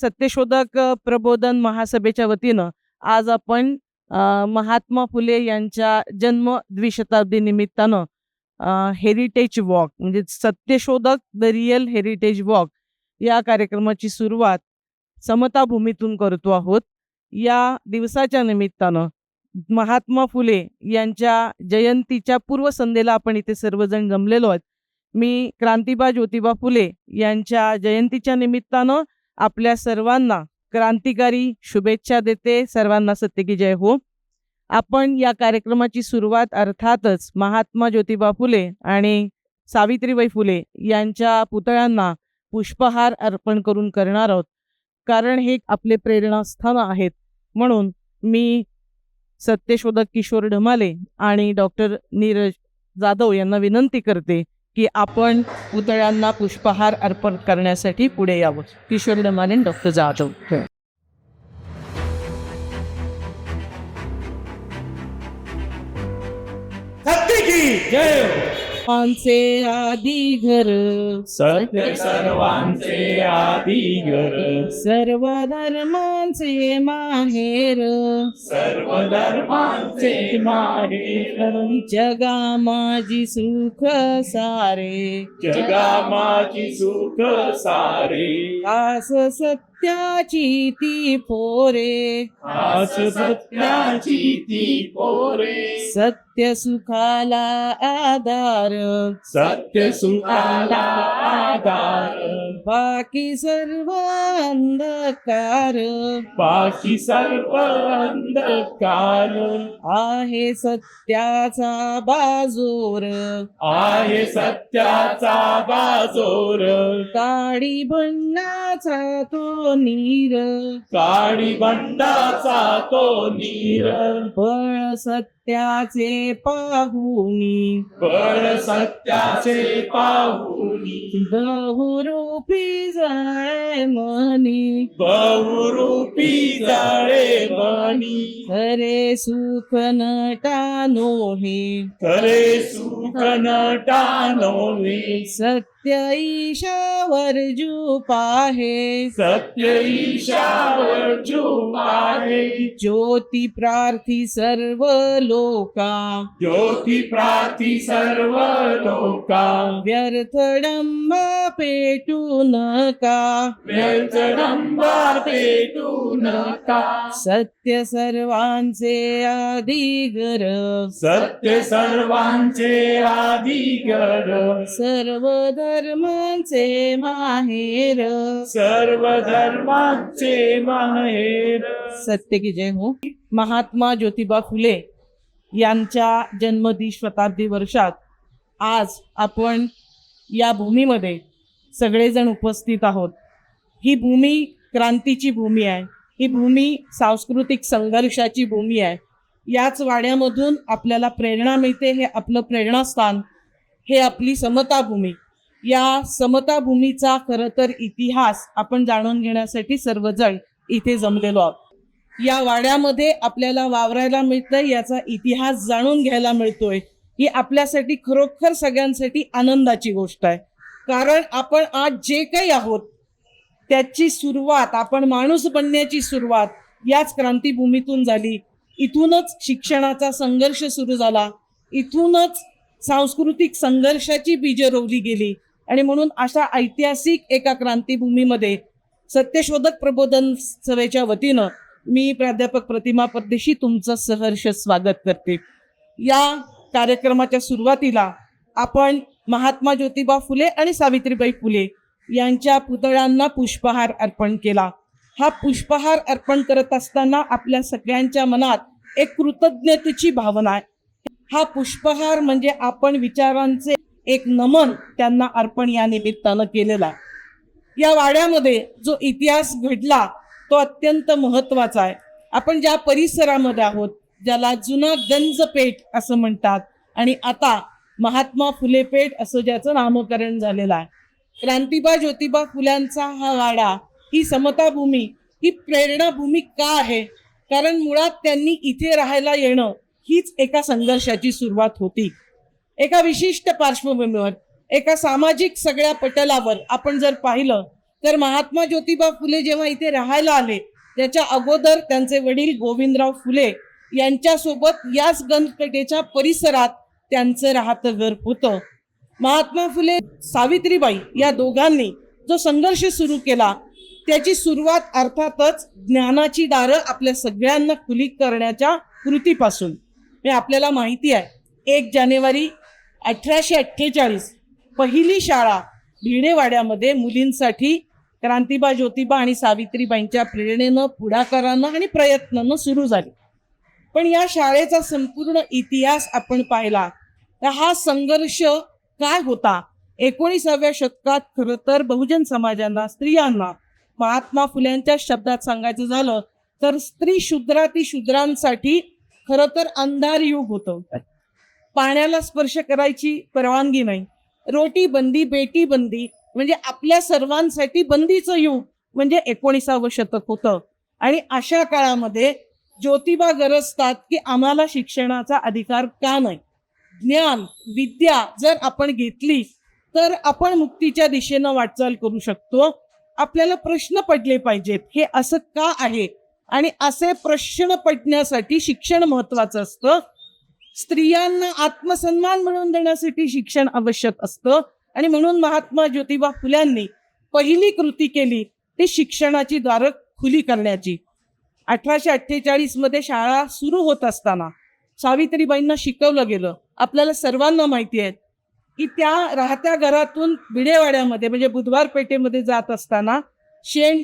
सत्यशोधक प्रबोधन महासभेच्या वतीनं आज आपण महात्मा फुले यांच्या जन्म द्विशताब्दी निमित्तानं हेरिटेज वॉक म्हणजे सत्यशोधक द रिअल हेरिटेज वॉक या कार्यक्रमाची सुरुवात समता भूमीतून करतो आहोत। या दिवसाच्या निमित्तानं महात्मा फुले यांच्या जयंतीच्या पूर्वसंध्येला आपण इथे सर्वजण जमलेलो आहोत। मी क्रांतिबा ज्योतिबा फुले यांच्या जयंतीच्या निमित्तानं आपल्या सर्वांना क्रांतिकारी शुभेच्छा देते। सर्वांना सत्य की जय हो। आपण या कार्यक्रमाची सुरुवात अर्थातच महात्मा ज्योतिबा फुले आणि सावित्रीबाई फुले यांच्या पुतळ्यांना पुष्पहार अर्पण करून करणार आहोत, कारण हे आपले प्रेरणास्थान आहेत। म्हणून मी सत्यशोधक किशोर ढमाले आणि डॉक्टर नीरज जाधव यांना विनंती करते की आपण पुतळ्यांना पुष्पहार अर्पण करण्यासाठी पुढे यावं। किशोर ढमाले आणि डॉक्टर जाधव। सत्य की जय। सर्वांचे आदी घर सत्य सर्वांचे आदी घर, सर्व धर्मांचे माहेर, सर्व धर्मांचे माहेर, जगा माझी सुख सारे, जगा माझी सुख सारे, आस सत्याची ती पोरे, आस सत्याची ती पोरे, सत्य सुखाला आधार, सत्य सुखाला आधार, बाकी सर्व अंधकार, बाकी सर्व अंधकार, आहे सत्याचा बाजोर, आहे सत्याचा बाजोर, काळी बन्नाचा तो नीर, काळी बंडाचा तो नीर, बळ सत्याचे पाहुनी, बळ सत्याचे पाहुनी, बहुरूपी जळे मनी, बहुरूपी जाळे मनी, खरे सुख नटानो हे, खरे सुख नटानोवे, सत्य ईशावर जू पाहे, सत्य ईशावर जो आहे, ज्योती प्रार्थी सर्व लोका, ज्योती प्रार्थी सर्व लोका, व्यर्थ डंबा पेटू नका, व्यर्थडंबा पेटू नका, सत्य सर्वांचे आदिगर, सत्य सर्वांचे आदिगर, सर्व धर्मांचे माहेर, सर्व धर्मांचे माहेर। सत्य की जय हो। महात्मा ज्योतिबा फुले यांच्या जन्मशताब्दी वर्षात आज आपण या भूमीमध्ये सगळेजण उपस्थित आहोत। ही भूमी क्रांतीची भूमी आहे, ही भूमी सांस्कृतिक संघर्षाची भूमी आहे। याच वाड्यामधून आपल्याला प्रेरणा मिळते, हे आपलं प्रेरणास्थान, हे आपली समता भूमी। या समता भूमीचा खरं तर इतिहास आपण जाणून घेण्यासाठी सर्वजण इथे जमलेलो आहोत। या वाड्यामध्ये आपल्याला वावरायला मिळतंय, याचा इतिहास जाणून घ्यायला मिळतोय, ही आपल्यासाठी खरोखर सगळ्यांसाठी आनंदाची गोष्ट आहे। कारण आपण आज जे काही आहोत त्याची सुरुवात, आपण माणूस बनण्याची सुरुवात याच क्रांतीभूमीतून झाली। इथूनच शिक्षणाचा संघर्ष सुरू झाला, इथूनच सांस्कृतिक संघर्षाची बीजं रोवली गेली। आणि म्हणून अशा ऐतिहासिक एका क्रांतीभूमीमध्ये सत्यशोधक प्रबोधन सभेच्या वतीनं मी प्राध्यापक प्रतिमा परदेशी तुमचं सहर्ष स्वागत करते। या कार्यक्रमाच्या सुरुवातीला आपण महात्मा ज्योतिबा फुले आणि सावित्रीबाई फुले यांच्या पुतळ्यांना पुष्पहार अर्पण केला। हा पुष्पहार अर्पण करत असताना आपल्या सगळ्यांच्या मनात एक कृतज्ञतेची भावना आहे। हा पुष्पहार म्हणजे आपण विचारांचे एक नमन त्यांना अर्पण या निमित्तानं केलेला आहे। या वाड्यामध्ये जो इतिहास घडला तो अत्यंत महत्त्वाचा आहे। आपण ज्या परिसरामध्ये आहोत, ज्याला जुना गंज पेठ असं म्हणतात आणि आता महात्मा फुले पेठ असं ज्याचं नामकरण झालेलं आहे। क्रांतिबा ज्योतिबा फुल्यांचा हा वाडा, ही समता भूमी, ही प्रेरणा भूमी का आहे? कारण मुळात त्यांनी इथे राहायला येणं हीच एका संघर्षाची सुरुवात होती। एका विशिष्ट पार्श्वभूमीवर, एका सामाजिक सगळ्या पटलावर आपण जर पाहिलं तर महात्मा ज्योतिबा फुले जेव्हा इथे राहायला आले त्याच्या अगोदर त्यांचे वडील गोविंदराव फुले यांच्यासोबत याच गणपेठेच्या परिसरात त्यांचं राहतं घर होतं. महात्मा फुले सावित्रीबाई या दोघांनी जो संघर्ष सुरू केला त्याची सुरुवात अर्थातच ज्ञानाची दारं आपल्या सगळ्यांना खुली करण्याच्या कृतीपासून. हे आपल्याला माहिती आहे 1 जानेवारी 1848 पहिली शाळा भिडेवाड्यामध्ये मुलींसाठी क्रांतीबा ज्योतिबा आणि सावित्रीबाईंच्या प्रेरणेनं पुढाकारानं आणि प्रयत्नानं सुरू झाली. पण या शाळेचा संपूर्ण इतिहास आपण पाहिला तर हा संघर्ष काय होता. 19व्या शतकात खरं तर बहुजन समाजाला स्त्रियांना महात्मा फुल्यांच्या शब्दात सांगायचं झालं तर स्त्री शूद्रांसाठी खरं तर अंधार युग होतं. पाण्याला स्पर्श करायची परवानगी नाही, रोटी बंदी बेटी बंदी म्हणजे आपल्या सर्वांसाठी बंदीचं युग म्हणजे 19वं शतक होतं. आणि अशा काळामध्ये ज्योतिबा गरजतात की आम्हाला शिक्षणाचा अधिकार का नाही. ज्ञान विद्या जर आपण घेतली तर आपण मुक्तीच्या दिशेनं वाटचाल करू शकतो. आपल्याला प्रश्न पडले पाहिजेत हे असं का आहे आणि असे प्रश्न पडण्यासाठी शिक्षण महत्वाचं असतं. स्त्रियांना आत्मसन्मान मिळवून देण्यासाठी शिक्षण आवश्यक असतं आणि म्हणून महात्मा ज्योतिबा फुल्यांनी पहिली कृती केली ती शिक्षणाची दारं खुली करण्याची. 1848 मध्ये शाळा सुरू होत असताना सावित्रीबाईंना शिकवलं गेलं. आपल्याला सर्वांना माहिती आहे की त्या राहत्या घरातून भिडेवाड्यामध्ये म्हणजे बुधवार पेठेमध्ये जात असताना शेण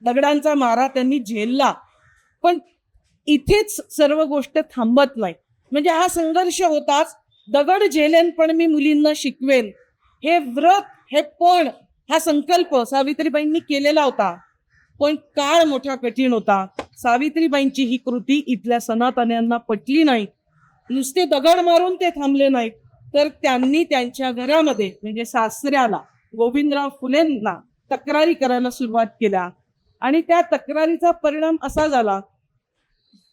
दगडांचा मारा त्यांनी झेलला. पण इथेच सर्व गोष्ट थांबत नाही. म्हणजे हा संघर्ष होताच. दगड झेलेन पण मी मुलींना शिकवेन हे व्रत हे पण हा संकल्प सावित्रीबाईंनी केलेला होता. पण काळ मोठा कठीण होता. सावित्रीबाईंची ही कृती इथल्या सनातन्यांना पटली नाही. नुसते दगड मारून ते थांबले नाहीत तर त्यांनी त्यांच्या घरामध्ये म्हणजे सासऱ्याला गोविंदराव फुलेंना तक्रारी करायला सुरुवात केल्या. आणि त्या तक्रारीचा परिणाम असा झाला,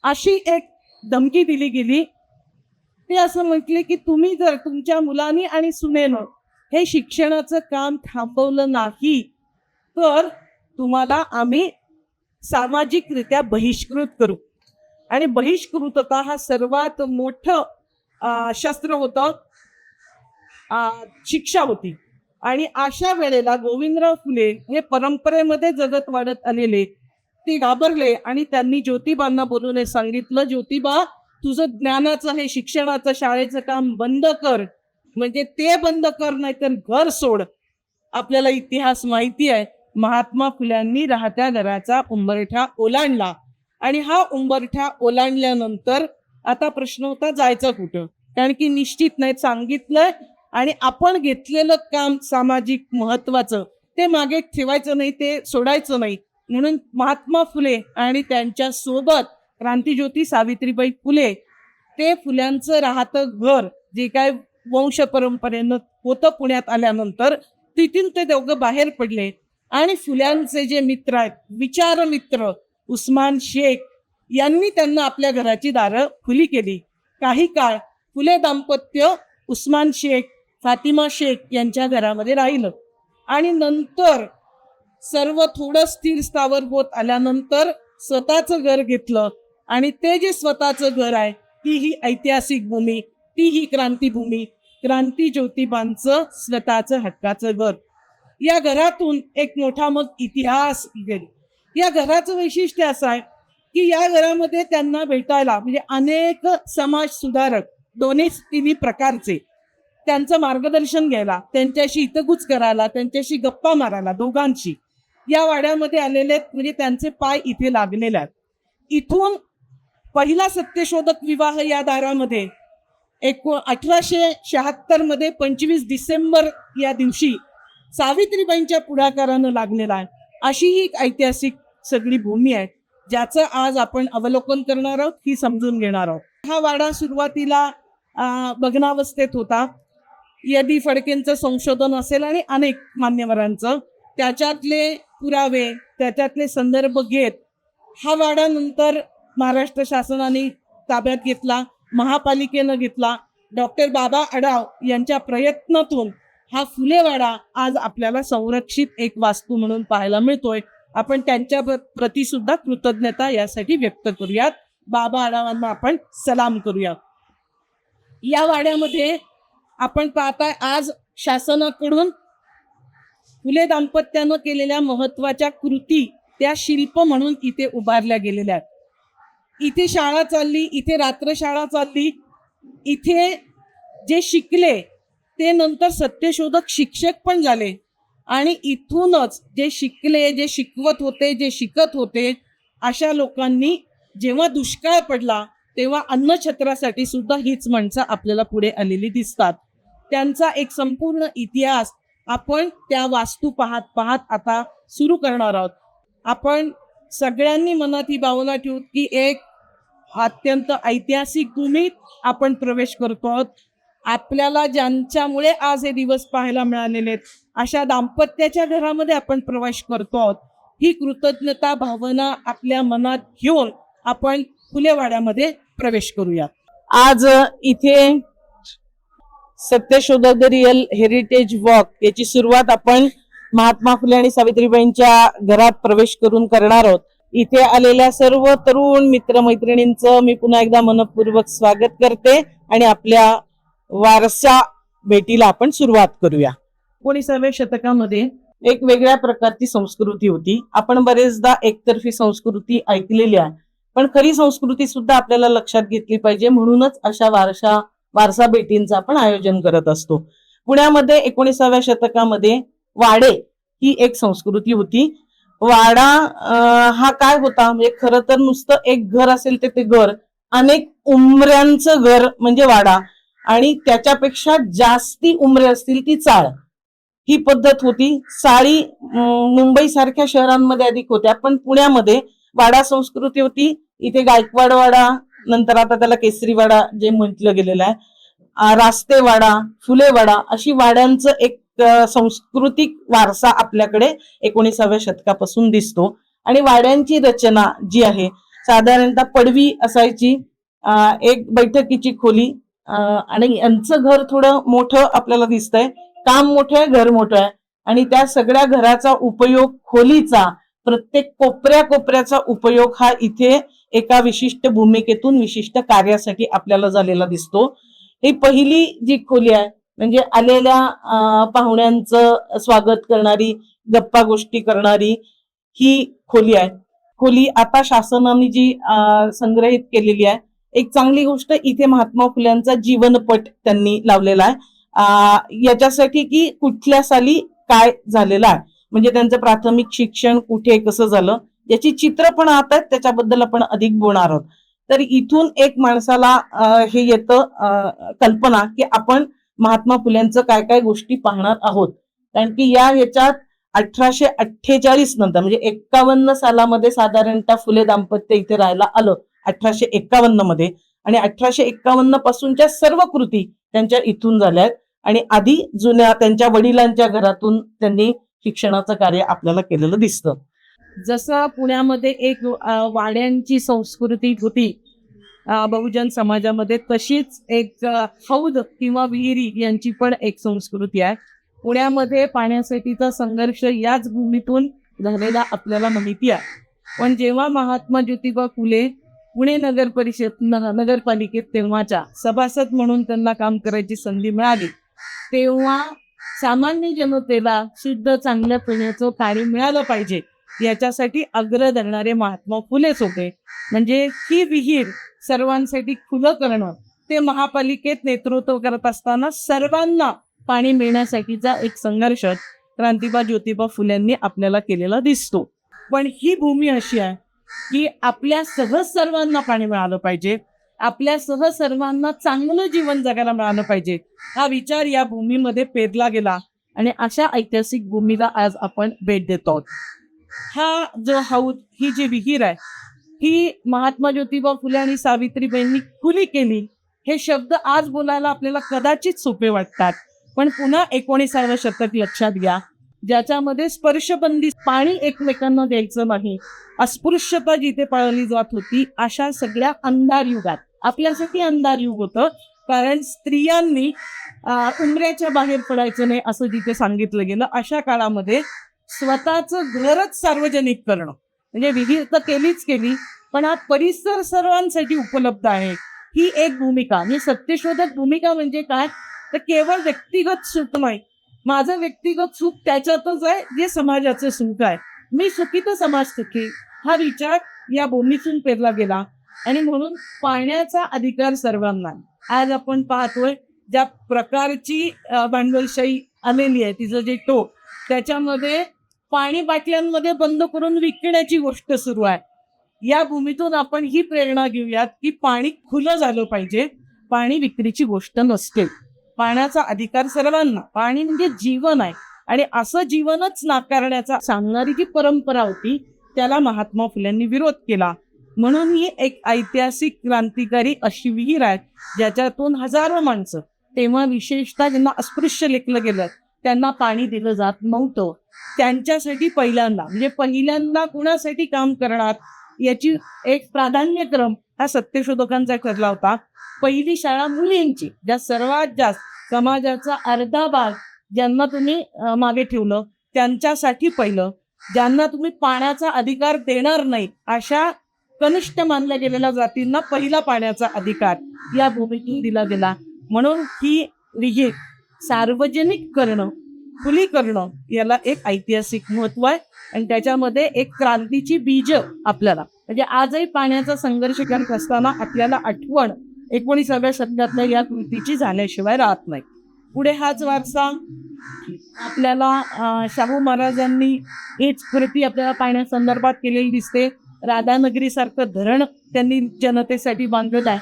अशी एक धमकी दिली गेली. ते असं म्हटले की तुम्ही जर तुमच्या मुलांनी आणि सुनेनं हे शिक्षणाचं काम थांबवलं नाही तर तुम्हाला आम्ही सामाजिकरित्या बहिष्कृत करू. आणि बहिष्कृतता हा सर्वात मोठं शस्त्र होतं, शिक्षा होती. आणि अशा वेळेला गोविंदराव फुले हे परंपरेमध्ये जगत वाढत आलेले ते घाबरले आणि त्यांनी ज्योतिबांना बोलून सांगितलं, ज्योतिबा तुझं ज्ञानाचं हे शिक्षणाचं शाळेचं काम बंद कर. म्हणजे ते बंद कर नाही तर घर सोड. आपल्याला इतिहास माहिती आहे महात्मा फुल्यांनी राहत्या घराचा उंबरठा ओलांडला. आणि हा उंबरठा ओलांडल्यानंतर आता प्रश्न होता जायचं कुठं, कारण की निश्चित नाही सांगितलंय आणि आपण घेतलेलं काम सामाजिक महत्वाचं ते मागे ठेवायचं नाही, ते सोडायचं नाही. म्हणून महात्मा फुले आणि त्यांच्या सोबत क्रांतीज्योती सावित्रीबाई फुले ते फुल्यांचं राहतं घर जे काय वंश परंपरेनं होतं पुण्यात आल्यानंतर तिथून ते दोघं बाहेर पडले. आणि फुल्यांचे जे मित्र आहेत विचार मित्र उस्मान शेख यांनी त्यांना आपल्या घराची दारं खुली केली. काही काळ फुले दाम्पत्य उस्मान शेख फातिमा शेख यांच्या घरामध्ये राहिलं. आणि नंतर सर्व थोडं स्थिर स्थावर होत आल्यानंतर स्वतःचं घर घेतलं. आणि ते जे स्वतःचं घर आहे ती ही ऐतिहासिक भूमी, ती ही क्रांतीभूमी, क्रांती ज्योतिबांचं स्वतःचं हक्काचं घर. या घरातून एक मोठा मग इतिहास गेला. या घराचं वैशिष्ट्य असं आहे की या घरामध्ये त्यांना भेटायला म्हणजे अनेक समाज सुधारक दोन्ही तिन्ही प्रकारचे त्यांचं मार्गदर्शन घ्यायला, त्यांच्याशी हितगुज करायला, त्यांच्याशी गप्पा मारायला दोघांशी या वाड्यामध्ये आलेले म्हणजे त्यांचे पाय इथे लागलेले आहेत. इथून पहिला सत्यशोधक विवाह या दारामध्ये 1876 मध्ये 25 डिसेंबर या दिवशी सावित्रीबाईंच्या पुढाकारानं लागलेला आहे. अशी ही एक ऐतिहासिक सगळी भूमी आहे ज्याचं आज आपण अवलोकन करणार आहोत, ही समजून घेणार आहोत. हा वाडा सुरुवातीला भग्नावस्थेत होता. यदी फडकेंचं संशोधन असेल आणि अनेक मान्यवरांचं त्याच्यातले पुरावे त्याच्यातले संदर्भ घेत हा वाडा नंतर महाराष्ट्र शासनाने ताब्यात घेतला, महापालिकेनं घेतला. डॉक्टर बाबा आढाव यांच्या प्रयत्नातून हा फुलेवाडा आज आपल्याला संरक्षित एक वास्तू म्हणून पाहायला मिळतोय. आपण त्यांच्या प्रती सुद्धा कृतज्ञता यासाठी व्यक्त करूयात. बाबा आढावांना आपण सलाम करूया. या वाड्यामध्ये आपण पाहताय आज शासनाकडून फुले दाम्पत्यानं केलेल्या महत्वाच्या कृती त्या शिल्प म्हणून इथे उभारल्या गेलेल्या आहेत. इथे शाळा चालली, इथे रात्रशाळा चालली. इथे जे शिकले ते नंतर सत्यशोधक शिक्षक पण झाले आणि इथूनच जे शिकले, जे शिकवत होते, जे शिकत होते, अशा लोकांनी जेव्हा दुष्काळ पडला तेव्हा अन्नछत्रासाठी सुद्धा हीच माणसं आपल्याला पुढे आलेली दिसतात. त्यांचा एक संपूर्ण इतिहास आपण त्या वास्तू पाहत पाहत आता सुरू करणार आहोत. आपण सगळ्यांनी मनात ही भावना ठेवू की एक अत्यंत ऐतिहासिक भूमीत आपण प्रवेश करतो आहोत. आपल्याला ज्यांच्यामुळे आज हे दिवस पाहायला मिळालेले आहेत अशा दाम्पत्याच्या घरामध्ये आपण प्रवेश करतो आहोत. ही कृतज्ञता भावना आपल्या मनात घेऊन आपण फुलेवाड्यामध्ये प्रवेश करूया. आज इथे सत्यशोधक रिअल हेरिटेज वॉक याची सुरुवात आपण महात्मा फुले आणि सावित्रीबाईंच्या घरात प्रवेश करून करणार आहोत. इथे आलेल्या सर्व तरुण मित्रमैत्रिणींचं मी पुन्हा एकदा मनपूर्वक स्वागत करते आणि आपल्या वारसा भेटीला आपण सुरुवात करूया. 19व्या शतकामध्ये एक वेगळ्या प्रकारची संस्कृती होती. आपण बरेचदा एकतर्फी संस्कृती ऐकलेली आहे, पण खरी संस्कृती सुद्धा आपल्याला लक्षात घेतली पाहिजे. म्हणूनच अशा वारसा भेटींचं आपण आयोजन करत असतो. पुण्यामध्ये 19व्या शतकामध्ये वाडे ही एक संस्कृती होती. वाडा हा काय होता, म्हणजे खरं तर नुसतं एक घर असेल ते घर, अनेक उमऱ्यांचं घर म्हणजे वाडा, आणि त्याच्यापेक्षा जास्ती उमरे असतील ती चाळ, ही पद्धत होती. चाळी मुंबई सारख्या शहरांमध्ये अधिक होत्या, पण पुण्यामध्ये वाडा संस्कृती होती. इथे गायकवाड वाडा, नंतर आता त्याला केसरीवाडा जे म्हटलं गेलेलं आहे, रास्तेवाडा, फुलेवाडा, अशी वाड्यांचं एक सांस्कृतिक वारसा आपल्याकडे 19व्या शतकापासून दिसतो. आणि वाड्यांची रचना जी आहे साधारणतः पडवी असायची, एक बैठकीची खोली, आणि यांचं घर थोडं मोठं आपल्याला दिसतंय. काम मोठं आहे, घर मोठं आहे, आणि त्या सगळ्या घराचा उपयोग, खोलीचा प्रत्येक कोपऱ्याचा उपयोग हा इथे एका विशिष्ट भूमिकेतून विशिष्ट कार्यासाठी आपल्याला झालेला दिसतो. ही पहिली जी खोली आहे म्हणजे आलेल्या पाहुण्यांचं स्वागत करणारी, गप्पा गोष्टी करणारी ही खोली आहे. खोली आता शासनाने जी संग्रहित केलेली आहे. एक चांगली गोष्ट, इथे महात्मा फुल्यांचा जीवनपट त्यांनी लावलेला आहे, याच्यासाठी की कुठल्या साली काय झालेलं आहे, म्हणजे त्यांचं प्राथमिक शिक्षण कुठे कसं झालं याची चित्र पण आता त्याच्याबद्दल आपण अधिक बोलणार आहोत. तर इथून एक माणसाला हे येतं कल्पना की आपण महात्मा फुल्यांचं काय काय गोष्टी पाहणार आहोत. कारण की ह्याच्यात 1848 नंतर म्हणजे 51 सालामध्ये साधारणतः फुले दाम्पत्य इथे राहायला आलं 1851 मध्ये, आणि 1851 पासूनच्या सर्व कृती त्यांच्या इथून झाल्या आहेत. आणि आधी जुन्या त्यांच्या वडिलांच्या घरातून त्यांनी शिक्षणाचं कार्य आपल्याला केलेलं दिसतं. जसं पुण्यामध्ये एक वाड्यांची संस्कृती होती बहुजन समाजामध्ये, तशीच एक हौद किंवा विहिरी यांची पण एक संस्कृती आहे. पुण्यामध्ये पाण्यासाठीचा संघर्ष याच भूमीतून झालेला आपल्याला माहिती आहे. पण जेव्हा महात्मा ज्योतिबा फुले पुणे नगरपालिकेत तेव्हाच्या सभासद म्हणून त्यांना काम करायची संधी मिळाली, तेव्हा सामान्य जनतेला शुद्ध चांगल्या पिण्याचं पाणी मिळालं पाहिजे याच्यासाठी अग्र धरणारे महात्मा फुलेच होते. म्हणजे ही विहीर सर्वांसाठी खुलं करणं, ते महापालिकेत नेतृत्व करत असताना सर्वांना पाणी मिळण्यासाठीचा एक संघर्ष क्रांतिबा ज्योतिबा फुल्यांनी आपल्याला केलेला दिसतो. पण ही भूमी अशी आहे की आपल्या सहज सर्वांना पाणी मिळालं पाहिजे, आपल्या सहज सर्वांना चांगलं जीवन जगायला मिळालं पाहिजे, हा विचार या भूमीमध्ये पेरला गेला. आणि अशा ऐतिहासिक भूमीला आज आपण भेट देतो आहोत. हा जो हौद, ही जी विहीर आहे, ही महात्मा ज्योतिबा फुले आणि सावित्रीबाईंनी खुली केली. हे शब्द आज बोलायला आपल्याला कदाचित सोपे वाटतात, पण पुन्हा 19व्या शतक लक्षात घ्या, ज्याच्यामध्ये स्पर्शबंदी, पाणी एकमेकांना द्यायचं नाही, अस्पृश्यता जिथे पाळली जात होती, अशा सगळ्या अंधार युगात आपल्यासाठी अंधार युग होतं. कारण स्त्रियांनी उंबऱ्याच्या बाहेर पडायचं नाही असं जिथे सांगितलं गेलं, अशा काळामध्ये स्वतःचं घरच सार्वजनिक करणं, म्हणजे विहीर तर केली, पण हा परिसर सर्वांसाठी उपलब्ध आहे, ही एक भूमिका. आणि सत्यशोधक भूमिका म्हणजे काय, तर केवळ व्यक्तिगत सुख नाही, माझं व्यक्तिगत सुख त्याच्यातच आहे जे समाजाचं सुख आहे, मी सुखी तर समाज सुखी, हा विचार या भूमीतून पेरला गेला. आणि म्हणून पाण्याचा अधिकार सर्वांना. आज आपण पाहतोय ज्या प्रकारची भांडवलशाही आलेली आहे, तिचं जे टोक, त्याच्यामध्ये पाणी बाटल्यांमध्ये बंद करून विकण्याची गोष्ट सुरू आहे. या भूमीतून आपण ही प्रेरणा घेऊयात की पाणी खुलं झालं पाहिजे, पाणी विक्रीची गोष्ट नसते, पाण्याचा अधिकार सर्वांना, पाणी म्हणजे जीवन आहे. आणि असं जीवनच नाकारण्याचा सांगणारी जी परंपरा होती त्याला महात्मा फुल्यांनी विरोध केला. म्हणून ही एक ऐतिहासिक क्रांतिकारी अशी विहीर आहे ज्याच्यातून हजारो माणसं, तेव्हा विशेषतः ज्यांना अस्पृश्य लेखलं गेलं, त्यांना पाणी दिलं जात नव्हतं, त्यांच्यासाठी पहिल्यांदा कुणासाठी काम करणार याची एक प्राधान्यक्रम हा सत्यशोधकांचा ठरला होता. पहिली शाळा मुलींची, ज्या सर्वात जास्त समाजाचा अर्धा भाग ज्यांना तुम्ही मागे ठेवलं त्यांच्यासाठी पहिलं, ज्यांना तुम्ही पाण्याचा अधिकार देणार नाही अशा कनिष्ठ मानल्या गेलेल्या जातींना पहिला पाण्याचा अधिकार या भूमीतून दिला गेला. म्हणून ही विहीर सार्वजनिक करणं, खुली करणं, याला एक ऐतिहासिक महत्व आहे. आणि त्याच्यामध्ये एक क्रांतीची बीज आपल्याला, म्हणजे आजही पाण्याचा संघर्ष करत असताना आपल्याला आठवण 19व्या शतकातल्या या कृतीची झाल्याशिवाय राहत नाही. पुढे हाच वारसा आपल्याला शाहू महाराजांनी हीच कृती आपल्याला पाण्यासंदर्भात केलेली दिसते. राधानगरीसारखं धरण त्यांनी जनतेसाठी बांधलं आहे.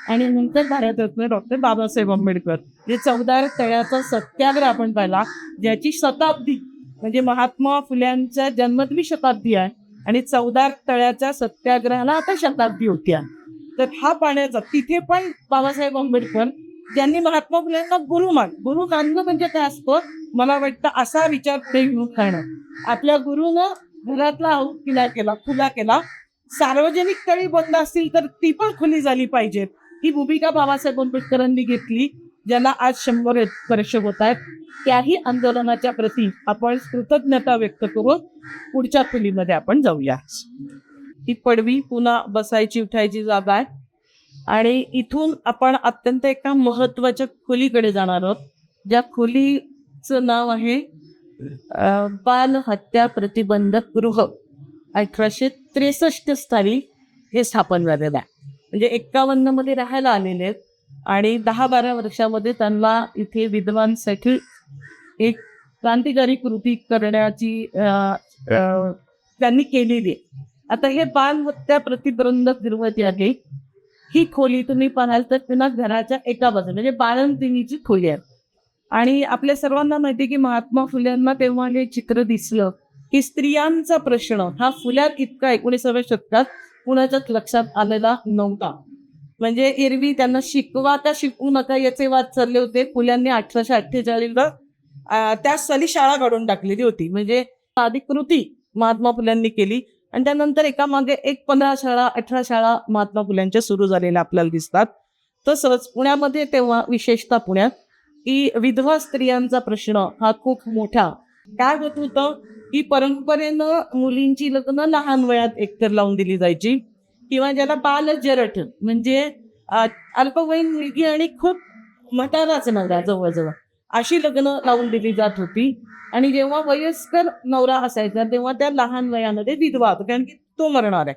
आणि नंतर भारतरत्न डॉक्टर बाबासाहेब आंबेडकर, जे 14 तळ्याचा सत्याग्रह आपण पाहिला, ज्याची शताब्दी म्हणजे महात्मा फुल्यांच्या जन्मदिनी शताब्दी आहे आणि 14 तळ्याच्या सत्याग्रहाला आता शताब्दी होती. तर हा पाण्याचा तिथे पण बाबासाहेब आंबेडकर ज्यांनी महात्मा फुल्यांना गुरु मानलं म्हणजे काय असतं, मला वाटतं असा विचार पुढे घेऊन खाणं. आपल्या गुरुनं घरातला खुला केला, सार्वजनिक तळी बंद असतील तर ती पण खुली झाली पाहिजेत, ही भूमिका बाबासाहेब आंबेडकरांनी घेतली, ज्याला आज 100 वर्ष होत आहेत. त्याही आंदोलनाच्या प्रती आपण कृतज्ञता व्यक्त करून पुढच्या खोलीमध्ये आपण जाऊया. ही पडवी पुन्हा बसायची उठायची जागा आहे आणि इथून आपण अत्यंत एका महत्वाच्या खोलीकडे जाणार आहोत, ज्या खोलीचं नाव आहे बाल हत्या प्रतिबंधक गृह. 1863 साली हे स्थापन झालेलं आहे. म्हणजे 51 मध्ये राहायला आलेले आहेत आणि 10-12 वर्षामध्ये त्यांना इथे विधवांसाठी एक क्रांतिकारी कृती करण्याची त्यांनी केलेली आहे. आता हे बाल हत्या प्रतिबंधक गृह जे आहे, ही खोली तुम्ही पाहाल तर पुन्हा घराच्या एका बाजूला म्हणजे बाळंतिणीची खोली आहे. आणि आपल्या सर्वांना माहिती की महात्मा फुल्यांना तेव्हा हे चित्र दिसलं की स्त्रियांचा प्रश्न हा फुल्यात इतका 19व्या शतकात कुणाच्याच लक्षात आलेला नव्हता. म्हणजे एरवी त्यांना शिकवा का शिकवू नका याचे वाद चालले होते. फुल्यांनी 1848 त्या साली शाळा काढून टाकलेली होती, म्हणजे अधिकृती महात्मा फुल्यांनी केली. आणि त्यानंतर एकामागे एक 15 शाळा 18 शाळा महात्मा फुल्यांच्या सुरू झालेल्या आपल्याला दिसतात. तसंच पुण्यामध्ये तेव्हा विशेषतः पुण्यात की विधवा स्त्रियांचा प्रश्न हा खूप मोठा. काय होत होतं की परंपरेनं मुलींची लग्न लहान वयात एकतर लावून दिली जायची, किंवा ज्याला बाल जरठ म्हणजे अल्पवयीन मुलगी आणि खूप म्हाताराच नवरा जवळजवळ अशी लग्न लावून दिली जात होती. आणि जेव्हा वयस्कर नवरा असायचा तेव्हा त्या लहान वयामध्ये विधवा होत्या, कारण की तो मरणार आहे,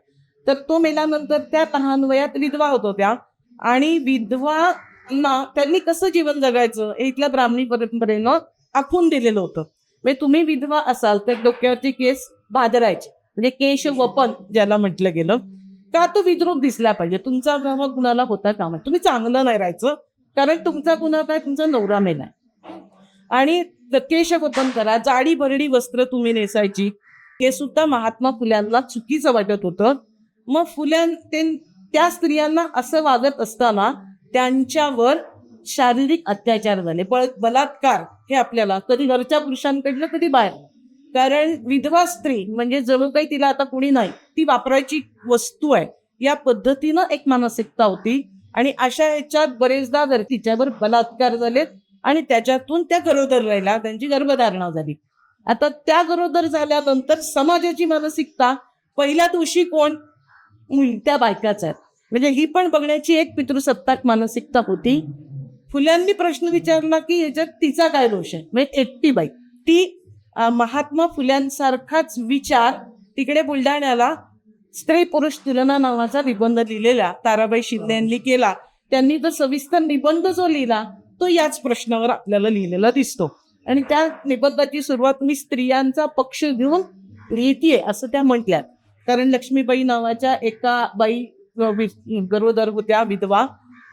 तर तो मेल्यानंतर त्या लहान वयात विधवा होत होत्या. आणि विधवांना त्यांनी कसं जीवन जगायचं हे इथल्या ब्राह्मणी परंपरेनं आखून दिलेलं होतं. म्हणजे तुम्ही विधवा असाल तर डोक्यावरची केस भादरायची, म्हणजे केश वपन ज्याला म्हटलं गेलं, का तो विद्रूप दिसला पाहिजे, तुमचा विवाह कुणाला होता कामा, तुम्ही चांगलं नाही राहायचं कारण तुमचा गुन्हा काय, तुमचा नवरा मेलाय. आणि केश वपन करा, जाडी भरडी वस्त्र तुम्ही नेसायची, हे सुद्धा महात्मा फुल्यांना चुकीचं वाटत होतं. मग त्या स्त्रियांना असं वागत असताना त्यांच्यावर शारीरिक अत्याचार झाले, बलात्कार हे आपल्याला कधी घरच्या पुरुषांकडनं कधी बाहेर. कारण विधवा स्त्री म्हणजे जणू काही तिला आता कुणी नाही, ती वापरायची वस्तू आहे, या पद्धतीनं एक मानसिकता होती. आणि अशा ह्याच्यात बरेचदा जर तिच्यावर बलात्कार झालेत आणि त्याच्यातून त्या गरोदर राहिल्या, त्यांची गर्भधारणा झाली. आता त्या गरोदर झाल्यानंतर समाजाची मानसिकता पहिल्या दिवशी कोण त्या बायकाच आहेत. म्हणजे ही पण बघण्याची एक पितृसत्ताक मानसिकता होती. फुल्यांनी प्रश्न विचारला की याच्यात तिचा काय दोष आहे. म्हणजे एकटी बाई ती महात्मा फुल्यांसारखाच विचार तिकडे बुलढाण्याला स्त्री पुरुष तुलना नावाचा निबंध लिहिलेला ताराबाई शिंदे यांनी केला. त्यांनी तो सविस्तर निबंध जो लिहिला तो याच प्रश्नावर आपल्याला लिहिलेला दिसतो. आणि त्या निबंधाची सुरुवात मी स्त्रियांचा पक्ष घेऊन लिहितीये असं त्या म्हटल्यात. कारण लक्ष्मीबाई नावाच्या एका बाई गरोदर होत्या, विधवा,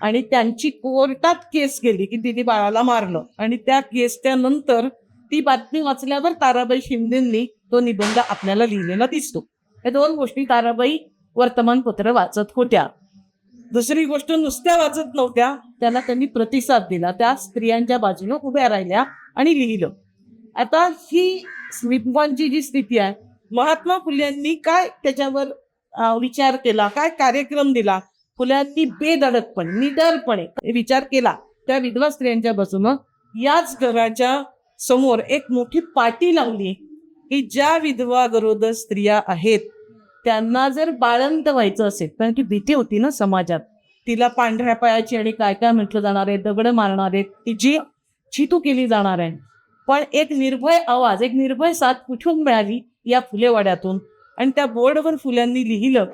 आणि त्यांची कोर्टात केस गेली की तिने बाळाला मारलं. आणि त्या केसच्या नंतर ती बातमी वाचल्यावर ताराबाई शिंदेंनी तो निबंध आपल्याला लिहिलेला दिसतो. या दोन गोष्टी ताराबाई वर्तमानपत्र वाचत होत्या. दुसरी गोष्ट नुसत्या वाचत नव्हत्या, त्याला त्यांनी प्रतिसाद दिला. त्या स्त्रियांच्या बाजूने उभ्या राहिल्या आणि लिहिलं. आता ही विद्वांची जी स्थिती आहे, महात्मा फुल्यांनी काय त्याच्यावर विचार केला, काय कार्यक्रम दिला. फुल्यांनी बेधडकपणे निडरपणे विचार केला. त्या विधवा स्त्रियांच्या बाजूनं याच घराच्या समोर एक मोठी पाटी लावली की ज्या विधवा गरोदर स्त्रिया आहेत त्यांना जर बाळंत व्हायचं असेल, कारण की भीती होती ना समाजात, तिला पांढऱ्या पायाची आणि काय काय म्हटलं जाणार आहे, दगड मारणार आहेत, तिची छितू केली जाणार आहे. पण एक निर्भय आवाज, एक निर्भय साथ कुठून मिळाली? या फुलेवाड्यातून. आणि त्या बोर्डवर फुल्यांनी लिहिलं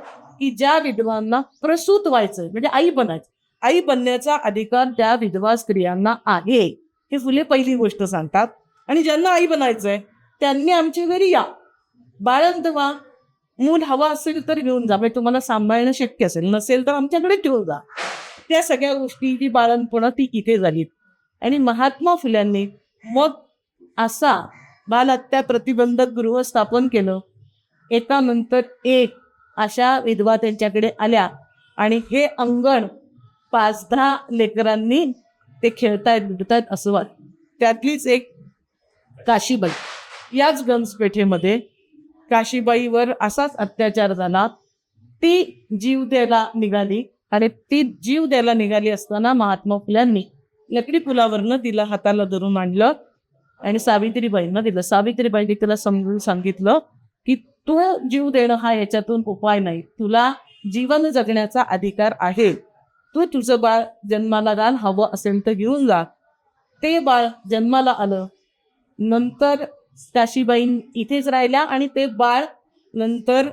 की ज्या विधवांना प्रसूत व्हायचं म्हणजे आई बनायचं, आई बनण्याचा अधिकार त्या विधवा स्त्रियांना आहे, हे फुले पहिली गोष्ट सांगतात. आणि ज्यांना आई बनायचंय त्यांनी आमच्या घरी या, बाळंत व्हा, मूल हवा असेल तर घेऊन जा, म्हणजे तुम्हाला सांभाळणं शक्य असेल, नसेल तर आमच्याकडे ठेवून जा. त्या सगळ्या गोष्टी, ती बाळंतपणं ती इथे झालीत. आणि महात्मा फुल्यांनी मग असा बालहत्या प्रतिबंधक गृह स्थापन केलं. एकानंतर एक अशा विधवा त्यांच्याकडे आल्या आणि हे अंगण 5-10 लेकरांनी ते खेळतायत बिडतायत असं वाट. त्यातलीच एक काशीबाई, याच गंजपेठेमध्ये काशीबाईवर असाच अत्याचार झाला. ती जीव द्यायला निघाली आणि ती जीव द्यायला निघाली असताना महात्मा फुल्यांनी लकडी पुलावरनं तिला हाताला धरून आणलं आणि सावित्रीबाईंना दिलं. सावित्रीबाईंनी तिला समजून सांगितलं की तू जीव देणं हा याच्यातून उपाय नाही, तुला जीवन जगण्याचा अधिकार आहे, तू तुझं बाळ जन्माला घाल, हवं असेल तर घेऊन जा. ते बाळ जन्माला आलं. नंतर काशीबाई इथेच राहिल्या आणि ते बाळ नंतर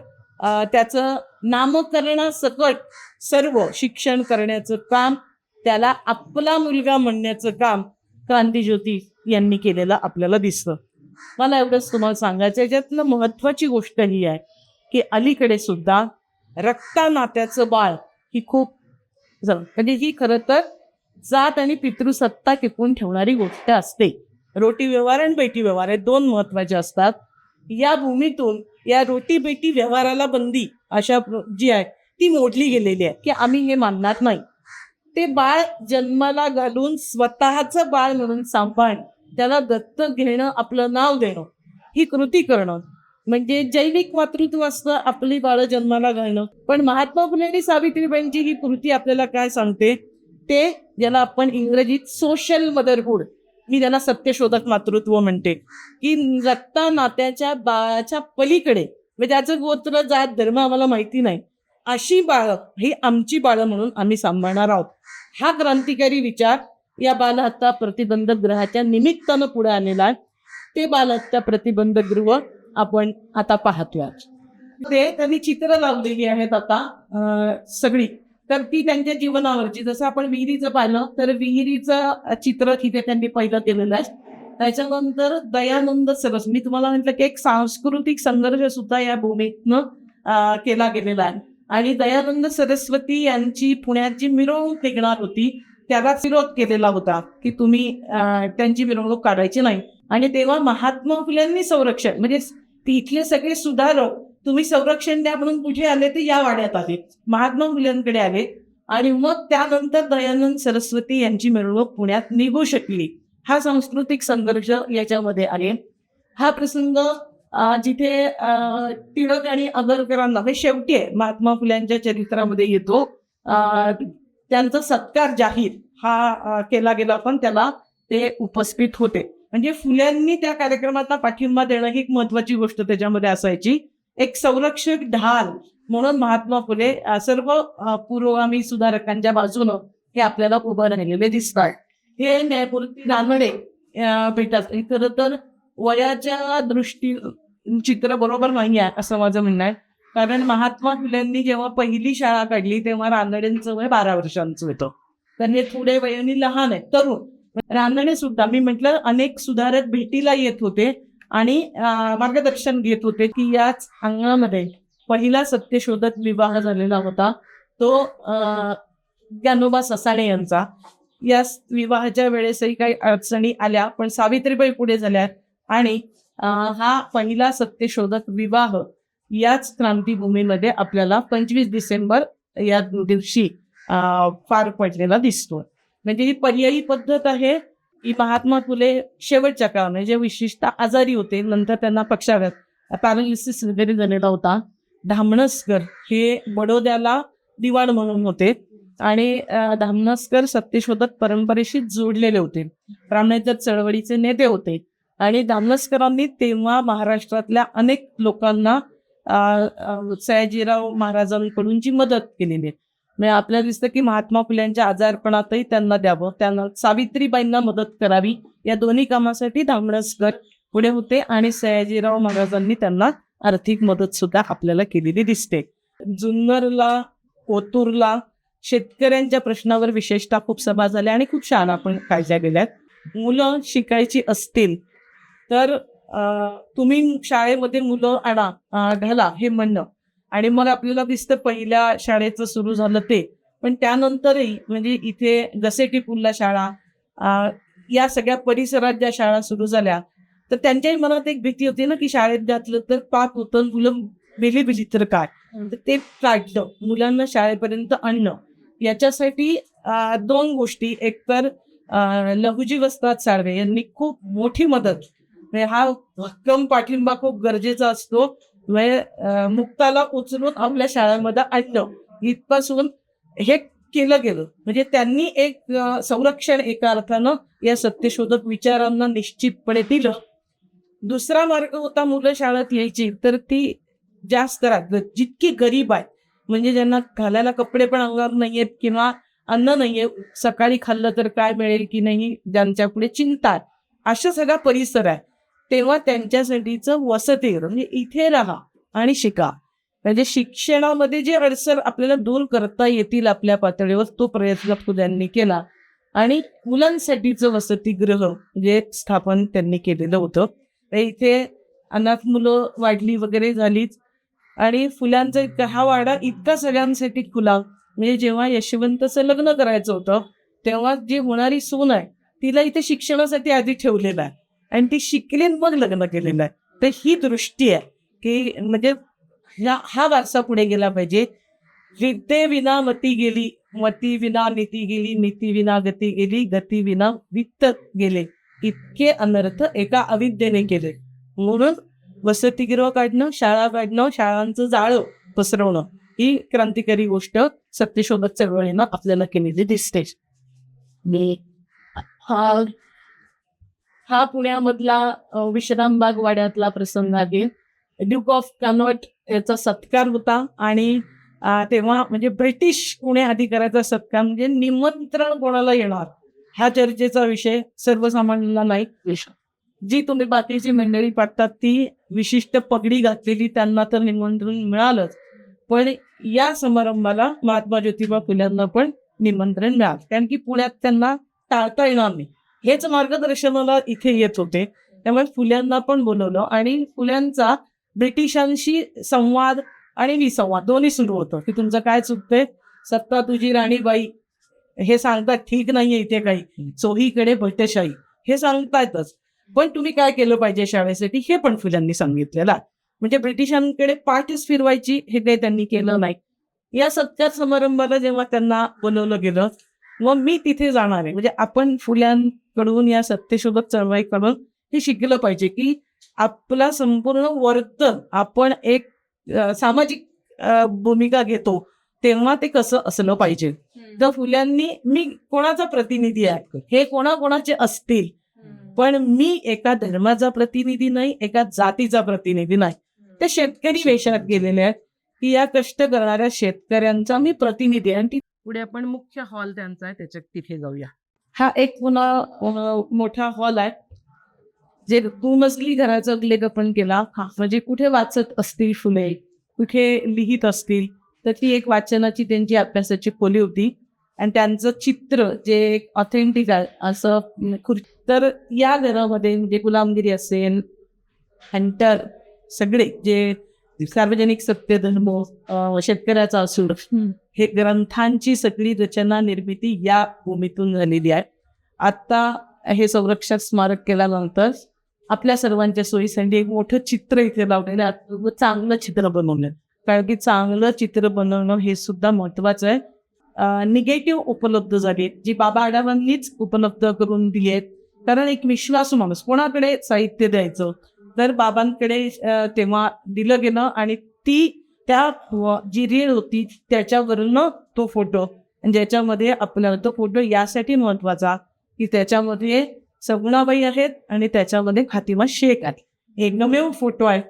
त्याचं नामकरणासकट सर्व शिक्षण करण्याचं काम, त्याला आपला मुलगा म्हणण्याचं काम क्रांतिज्योती यांनी केलेलं आपल्याला दिसतं. मला एवढंच तुम्हाला सांगायचं. याच्यातलं महत्वाची गोष्ट ही आहे की अलीकडे सुद्धा रक्ता नात्याचं बाळ ही खूप म्हणजे ही खरं तर जात आणि पितृसत्ता टिकून ठेवणारी गोष्ट असते. रोटी व्यवहार आणि बेटी व्यवहार हे दोन महत्वाचे असतात. या भूमीतून या रोटी बेटी व्यवहाराला बंदी अशा जी आहे ती मोडली गेलेली आहे की आम्ही हे मानणार नाही. ते बाळ जन्माला घालून स्वतःचं बाळ म्हणून सांभाळणं, त्याला दत्तक घेणं, आपलं नाव देणं, ही कृती करणं म्हणजे जैविक मातृत्व असतं, आपली बाळं जन्माला घालणं. पण महात्मा फुले आणि सावित्रीबाईंची ही कृती आपल्याला काय सांगते, ते ज्याला आपण इंग्रजीत सोशल मदरहूड, मी त्याला सत्यशोधक मातृत्व म्हणते, की रक्ता नात्याच्या बाळाच्या पलीकडे म्हणजे त्याचं गोत्र जात धर्म आम्हाला माहिती नाही, अशी बाळं ही आमची बाळं म्हणून आम्ही सांभाळणार आहोत. हा क्रांतिकारी विचार या बालहत्या प्रतिबंधक गृहाच्या निमित्तानं पुढे आलेला आहे. ते बालहत्या प्रतिबंधक गृह आपण आता पाहतोय. ते त्यांनी चित्र लावलेली आहेत आता सगळी, तर ती त्यांच्या जीवनावरची. जसं आपण विहिरीचं पाहिलं तर विहिरीचं चित्र तिथे त्यांनी पहिलं केलेलं आहे. त्याच्यानंतर दयानंद सरस्वती, मी तुम्हाला म्हटलं की एक सांस्कृतिक संघर्ष सुद्धा या भूमीतनं केला गेलेला आहे. आणि दयानंद सरस्वती यांची पुण्याची मिरवणूक निघणार होती, त्याला विरोध केलेला होता की तुम्ही त्यांची मिरवणूक काढायची नाही. आणि तेव्हा महात्मा फुल्यांनी संरक्षण म्हणजे तिथले सगळे सुधारक तुम्ही संरक्षण द्या म्हणून कुठे आले, ते या वाड्यात आले, महात्मा फुल्यांकडे आले. आणि मग त्यानंतर दयानंद सरस्वती यांची मिरवणूक पुण्यात निघू शकली. हा सांस्कृतिक संघर्ष याच्यामध्ये आले. हा प्रसंग जिथे टिळक आणि आगरकरांना हे शेवटी आहे महात्मा फुल्यांच्या चरित्रामध्ये येतो. त्यांचा सत्कार जाहीर हा केला गेला, पण त्याला ते उपस्थित होते. म्हणजे फुल्यांनी त्या कार्यक्रमाला पाठिंबा देणं ही एक महत्वाची गोष्ट त्याच्यामध्ये असायची. एक संरक्षक ढाल म्हणून महात्मा फुले सर्व पुरोगामी सुधारकांच्या बाजूनं हे आपल्याला उभं राहिलेले दिसतात. हे न्यायमूर्ती रानडे भेटतात. खरं तर वयाच्या चित्र बरोबर नाही आहे असं माझं म्हणणं आहे. कारण महात्मा फुलेंनी जेव्हा पहिली शाळा काढली तेव्हा रानडेंचं वय 12 वर्षांचं होतं. तर हे थोडे वयाने लहान आहेत, तरुण. रानडे सुद्धा मी म्हटलं अनेक सुधारक भेटीला येत होते आणि मार्गदर्शन घेत होते की याच अंगणामध्ये पहिला सत्यशोधक विवाह झालेला होता तो ज्ञानोबा ससाणे यांचा. या विवाहाच्या वेळेसही काही अडचणी आल्या, पण सावित्रीबाई पुढे झाल्या आणि हा पहिला सत्यशोधक विवाह याच क्रांतीभूमीमध्ये आपल्याला 25 डिसेंबर या दिवशी पार पडलेला दिसतो. म्हणजे ही पर्यायी पद्धत आहे की महात्मा फुले शेवटच्या काळामध्ये जे विशिष्ट आजारी होते, नंतर त्यांना पक्षाघात पॅरालिसिस वगैरे झालेला होता. धामणसकर हे बडोद्याला दिवाण म्हणून होते आणि धामणसकर सत्यशोधक परंपरेशी जोडलेले होते. ब्राह्मणेतर चळवळीचे नेते होते आणि धामणसकरांनी तेव्हा महाराष्ट्रातल्या अनेक लोकांना सयाजीराव महाराजांकडूनची मदत केलेली आहे. म्हणजे आपल्याला दिसतं की महात्मा फुल्यांच्या आजारपणातही त्यांना द्यावं, त्यांना सावित्रीबाईंना मदत करावी, या दोन्ही कामासाठी धामणसकर पुढे होते आणि सयाजीराव महाराजांनी त्यांना आर्थिक मदत सुद्धा आपल्याला केलेली दिसते. जुन्नरला, ओतूरला शेतकऱ्यांच्या प्रश्नावर विशेषतः खूप सभा झाल्या आणि खूप शाळा पण काढल्या गेल्यात. मुलं शिकायची असतील तर तुम्ही शाळेमध्ये मुलं आणा, घाला हे म्हणणं. आणि मग आपल्याला दिसतं पहिल्या शाळेचं सुरू झालं ते, पण त्यानंतरही म्हणजे इथे जसे पुल्ला शाळा, या सगळ्या परिसरात ज्या शाळा सुरू झाल्या तर त्यांच्याही मनात एक भीती होती ना की शाळेत घातलं तर पाप होतं, मुलं बिली तर काय. तर ते काढलं, मुलांना शाळेपर्यंत आणणं. याच्यासाठी दोन गोष्टी, एकतर लहुजी वस्ताद साळवे यांनी खूप मोठी मदत, म्हणजे हा भक्कम पाठिंबा खूप गरजेचा असतो. मुक्ताला उचलून आपल्या शाळेमध्ये आणणं इथपासून हे केलं गेलं. म्हणजे त्यांनी एक संरक्षण एका अर्थानं या सत्यशोधक विचारांना निश्चितपणे दिलं. दुसरा मार्ग होता मुलं शाळेत यायची तर ती ज्या स्तरात जितकी गरीब आहे, म्हणजे ज्यांना घालायला कपडे पण अंगावर नाहीयेत किंवा अन्न नाहीये, सकाळी खाल्लं तर काय मिळेल की नाही ज्यांच्या पुढे चिंता आहे, अशा सगळा परिसर आहे, तेव्हा त्यांच्यासाठीचं वसतिगृह म्हणजे इथे राहा आणि शिका. म्हणजे शिक्षणामध्ये जे अडसर आपल्याला दूर करता येतील आपल्या पातळीवर तो प्रयत्न फुल्यांनी केला आणि मुलांसाठीचं वसतिगृह जे स्थापन त्यांनी केलेलं होतं. इथे अनाथ मुलं वाढली वगैरे झालीच आणि फुल्यांचा हा वाडा इतका सगळ्यांसाठी खुला. म्हणजे जेव्हा यशवंतचं लग्न करायचं होतं तेव्हा जी होणारी सून आहे तिला इथे शिक्षणासाठी आधी ठेवलेलं आहे आणि ती शिकली मग लग्न केलेलं आहे. तर ही दृष्टी आहे की म्हणजे हा वारसा पुढे गेला पाहिजे. विद्ये विना मती गेली, मती विना नीती गेली, नीती विना गती गेली, गती विना वित्त गेले, इतके अनर्थ एका अविद्येने केले. म्हणून वसतिगृह काढणं, शाळा काढणं, शाळांचं जाळं पसरवणं ही क्रांतिकारी गोष्ट सत्यशोधक चळवळीनं आपल्याला केलेली दिसते. हा पुण्यामधला विश्रामबाग वाड्यातला प्रसंग आहे. ड्यूक ऑफ कनॉट याचा सत्कार होता आणि तेव्हा म्हणजे ब्रिटिश पुणे अधिकाऱ्याचा सत्कार म्हणजे निमंत्रण कोणाला येणार हा चर्चेचा विषय, सर्वसामान्यांना नाही विषय. जी तुम्ही बाकीची मंडळी पाठतात ती विशिष्ट पगडी घातलेली त्यांना तर निमंत्रण मिळालंच, पण या समारंभाला महात्मा ज्योतिबा फुल्यांना पण निमंत्रण मिळालं कारण की पुण्यात त्यांना टाळता येणार नाही, हेच मार्गदर्शनाला इथे येत होते. त्यामुळे फुल्यांना पण बोलवलं आणि फुल्यांचा ब्रिटिशांशी संवाद आणि विसंवाद दोन्ही सुरू होतं की तुमचं काय चुकतंय, सत्ता तुझी राणीबाई हे सांगतात, ठीक नाहीये इथे काही, चोहीकडे भटशाही हे सांगतायतच, पण तुम्ही काय केलं पाहिजे शाळेसाठी हे पण फुल्यांनी सांगितलेलं. म्हणजे ब्रिटिशांकडे पाठच फिरवायची हे काही त्यांनी केलं नाही. या सत्कार समारंभाला जेव्हा त्यांना बोलवलं गेलं मग मी तिथे जाणार आहे. म्हणजे आपण फुल्यांकडून या सत्यशोधक चळवळीकडून हे शिकलं पाहिजे की आपला संपूर्ण वर्तन आपण एक सामाजिक भूमिका घेतो तेव्हा ते कसं असलं पाहिजे. तर फुल्यांनी मी कोणाचा प्रतिनिधी आहे, हे कोणाकोणाचे असतील, पण मी एका धर्माचा प्रतिनिधी नाही, एका जातीचा प्रतिनिधी नाही. ते शेतकरी वेशात गेलेले आहेत की या कष्ट करणाऱ्या शेतकऱ्यांचा मी प्रतिनिधी आहे. आणि ती पुढे आपण मुख्य हॉल त्यांचा आहे, त्याच्यात तिथे जाऊया. हा एक पुन्हा मोठा हॉल आहे, जे 2 मजली घराचा उल्लेख आपण केला. म्हणजे कुठे वाचत असतील फुले, कुठे लिहित असतील, तर ती एक वाचनाची त्यांची अभ्यासाची खोली होती. आणि त्यांचं चित्र जे ऑथेंटिक आहे असं तर या घरामध्ये म्हणजे गुलामगिरी असेल, हंटर, सगळे जे सार्वजनिक सत्यधर्म, शेतकऱ्याचा असूड, हे ग्रंथांची सगळी रचना निर्मिती या भूमीतून झालेली आहे. आता हे संरक्षक स्मारक केल्यानंतर आपल्या सर्वांच्या सोयीसाठी एक मोठं चित्र इथे लावलेलं आहे. चांगलं चित्र बनवलं, कारण की चांगलं चित्र बनवणं हे सुद्धा महत्वाचं आहे. निगेटिव्ह उपलब्ध झाली जी बाबा आढावांनीच उपलब्ध करून दिली आहेत. कारण एक विश्वासू माणूस, कोणाकडे साहित्य द्यायचं तर बाबांकडे तेव्हा दिलं गेलं. आणि ती त्या जी रील होती त्याच्यावरनं तो फोटो, ज्याच्यामध्ये आपल्याला तो फोटो यासाठी महत्वाचा की त्याच्यामध्ये सगुणाबाई आहेत आणि त्याच्यामध्ये फातिमा शेख आहे. एकमेव फोटो आहे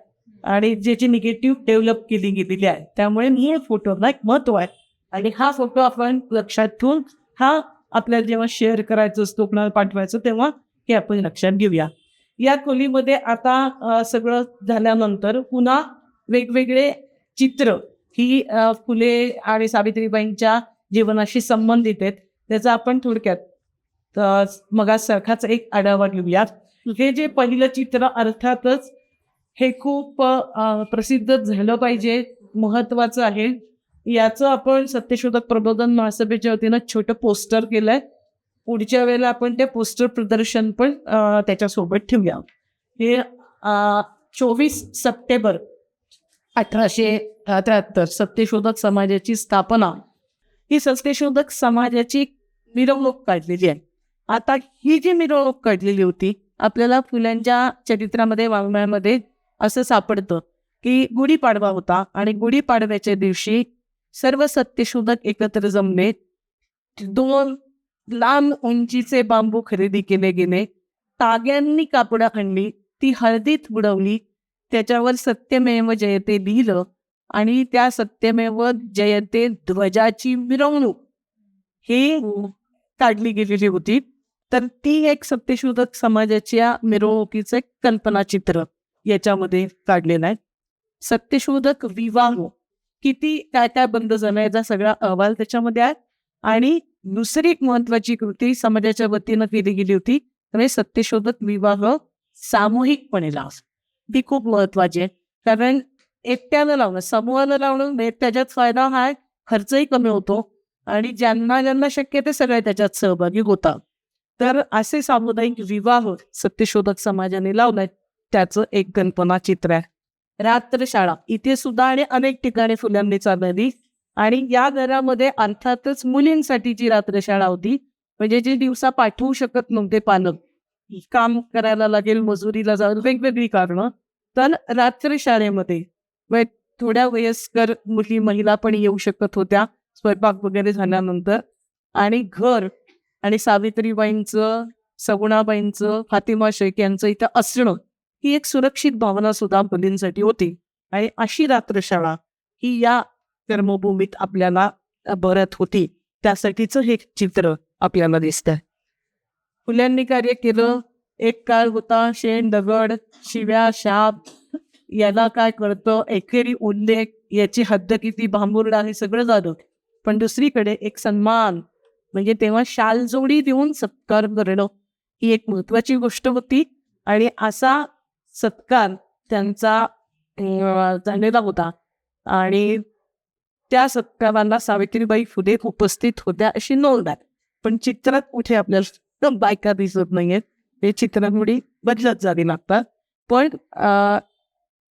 आणि ज्याची निगेटिव्ह डेव्हलप केली गेलेली आहे. त्यामुळे मूळ फोटोला एक महत्व आहे. आणि हा फोटो आपण लक्षात ठेवून हा आपल्याला जेव्हा शेअर करायचं असतो, कोणाला पाठवायचं, तेव्हा हे आपण लक्षात घेऊया. या खोलीमध्ये आता सगळं झाल्यानंतर पुन्हा वेगवेगळे चित्र ही फुले आणि सावित्रीबाईंच्या जीवनाशी संबंधित आहेत. त्याचा आपण थोडक्यात मगासारखाच एक आढावा घेऊया. हे जे पहिलं चित्र अर्थातच हे खूप प्रसिद्ध झालं पाहिजे, महत्वाचं आहे. याचं आपण सत्यशोधक प्रबोधन महासभेच्या वतीनं छोटं पोस्टर केलंय. पुढच्या वेळेला आपण ते पोस्टर प्रदर्शन पण त्याच्यासोबत ठेवूया. हे 24 सप्टेंबर 1873 सत्यशोधक समाजाची स्थापना. ही सत्यशोधक समाजाची मिरवणूक काढलेली आहे. आता ही जी मिरवणूक काढलेली होती, आपल्याला फुल्यांच्या चरित्रामध्ये, वाङ्मयामध्ये असं सापडतं की गुढीपाडवा होता आणि गुढीपाडव्याच्या दिवशी सर्व सत्यशोधक एकत्र जमले. 2 लांब उंचीचे बांबू खरेदी केले गेले, ताग्यांनी कापडं आणली, ती हळदीत बुडवली, त्याच्यावर सत्यमेव जयते लिहिलं आणि त्या सत्यमेव जयते ध्वजाची मिरवणूक ही काढली गेलेली होती. तर ती एक सत्यशोधक समाजाच्या मिरवणुकीचं कल्पनाचित्र याच्यामध्ये काढलेलं आहे. सत्यशोधक विवाह किती काय काय बंद झालं याचा सगळा अहवाल त्याच्यामध्ये आहे. आणि दुसरी एक महत्वाची कृती समाजाच्या वतीनं केली गेली होती, म्हणजे सत्यशोधक विवाह सामूहिकपणे लावणं. ती खूप महत्वाची आहे, कारण एकट्यानं लावणं, समूहानं लावणं त्याच्यात फायदा हा खर्चही कमी होतो आणि ज्यांना ज्यांना शक्य ते सगळे त्याच्यात सहभागी होतात. तर असे सामुदायिक विवाह सत्यशोधक समाजाने लावलाय, त्याचं एक कल्पना चित्र आहे. रात्रशाळा इथे सुद्धा आणि अनेक ठिकाणी फुल्यांनी चालवली. आणि या घरामध्ये अर्थातच मुलींसाठीची रात्रशाळा होती, म्हणजे जे दिवसा पाठवू शकत नव्हते पालक, काम करायला लागेल, मजुरीला जाऊन, वेगवेगळी कारणं, तर रात्रशाळेमध्ये थोड्या वयस्कर मुली, महिला पण येऊ शकत होत्या स्वयंपाक वगैरे झाल्यानंतर. आणि घर आणि सावित्रीबाईंचं, सगुणाबाईंचं, फातिमा शेख यांचं इथं असणं ही एक सुरक्षित भावना सुद्धा मुलींसाठी होती. आणि अशी रात्रशाळा ही या कर्मभूमीत आपल्याला भरत होती. त्यासाठीचं हे चित्र आपल्याला दिसतंय. फुल्यांनी कार्य केलं. एक काळ होता शेण, दगड, शिव्या, शाप, याला काय कळतं, एकेरी उल्लेख, याची हद्द किती, भांबुर्डा, हे सगळं झालं. पण दुसरीकडे एक सन्मान, म्हणजे तेव्हा शालजोडी देऊन सत्कार करणं ही एक महत्वाची गोष्ट होती. आणि असा सत्कार त्यांचा झालेला होता. आणि त्या सत्काराला सावित्रीबाई फुले उपस्थित होत्या अशी नोंद आहे. पण चित्रात कुठे आपल्याला बायका दिसत नाहीयेत. हे चित्रामुळे बदलत जावी लागतात. पण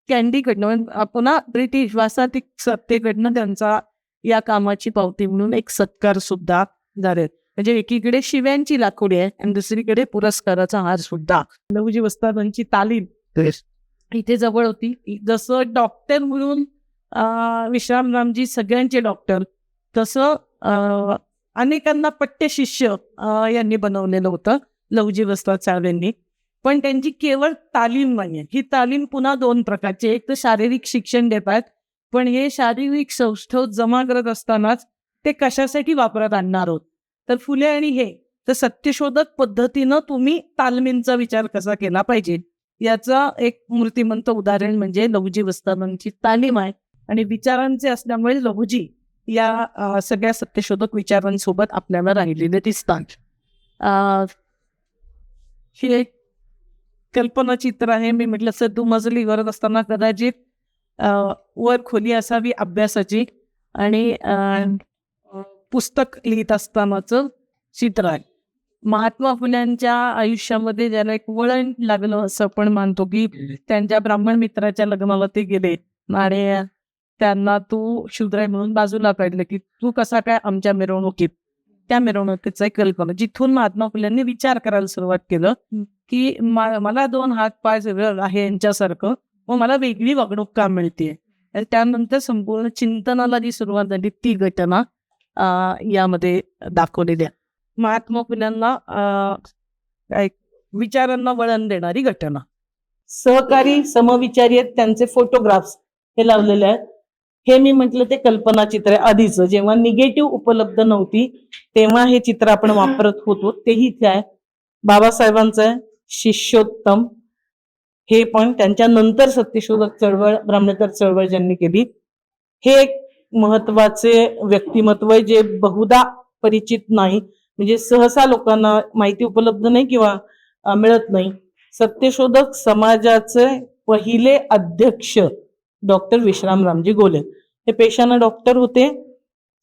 कॅन्डीकडनं, पुन्हा ब्रिटिश वासातिक सत्तेकडनं त्यांचा या कामाची पावती म्हणून एक सत्कार सुद्धा झाले. म्हणजे एकीकडे शिव्यांची लाखोडी आहे आणि दुसरीकडे पुरस्काराचा हार सुद्धा. लहुजी वस्तादांची तालीम इथे जवळ होती. जसं डॉक्टर म्हणून विश्रामरामजी सगळ्यांचे डॉक्टर, तसं अनेकांना पट्टशिष्य यांनी बनवलेलं होतं, लहुजी वस्ताद साहेब यांनी. पण त्यांची केवळ तालीम नाही आहे. ही तालीम पुन्हा दोन प्रकारची, एक तर शारीरिक शिक्षण देतात, पण हे शारीरिक सौष्ठव जमा करत असतानाच ते कशासाठी वापरात आणणार आहोत. तर फुले आणि हे तर सत्यशोधक पद्धतीनं तुम्ही तालमींचा विचार कसा केला पाहिजे याचा एक मूर्तिमंत उदाहरण म्हणजे लहुजी वस्तादांची तालीम आहे. आणि विचारांचे असल्यामुळे लहुजी या सगळ्या सत्यशोधक विचारांसोबत आपल्याला राहिलेले दिसतात. ही एक कल्पनाचित्र आहे. मी म्हटलं सर मजली करत असताना कदाचित वर खोली असावी अभ्यासाची आणि पुस्तक लिहित असतानाचं चित्र आहे. महात्मा फुल्यांच्या आयुष्यामध्ये ज्याला एक वळण लागलं असं आपण मानतो की त्यांच्या ब्राह्मण मित्राच्या लग्नाला ते गेले आणि त्यांना तू शूद्र आहे म्हणून बाजूला काढलं की तू कसा काय आमच्या मिरवणुकीत. त्या मिरवणुकीचा एक कल्पना जिथून महात्मा फुल्यांनी विचार करायला सुरुवात केलं की मला दोन हात पाय सगळं आहे यांच्यासारखं, मग मला वेगळी वागणूक का मिळते. त्यानंतर संपूर्ण चिंतनाला जी सुरुवात झाली ती घटना यामध्ये दाखवलेली आहे. महात्मा फुल्यांना विचारांना वळण देणारी घटना. सहकारी समविचारी आहेत त्यांचे फोटोग्राफ्स हे लावलेले आहेत. हे मी म्हटलं ते कल्पनाचित्र आहे आधीच, जेव्हा निगेटिव्ह उपलब्ध नव्हती तेव्हा हे चित्र आपण वापरत होतो. तेही काय बाबासाहेबांचं आहे शिष्योत्तम, हे पण त्यांच्या नंतर सत्यशोधक चळवळ ब्राह्मणेतर चळवळ ज्यांनी केली. हे एक महत्वाचे व्यक्तिमत्व आहे जे बहुधा परिचित नाही, म्हणजे सहसा लोकांना माहिती उपलब्ध नाही किंवा मिळत नाही. सत्यशोधक समाजाचे पहिले अध्यक्ष डॉक्टर विश्रामरामजी गोले. हे पेशाने डॉक्टर होते,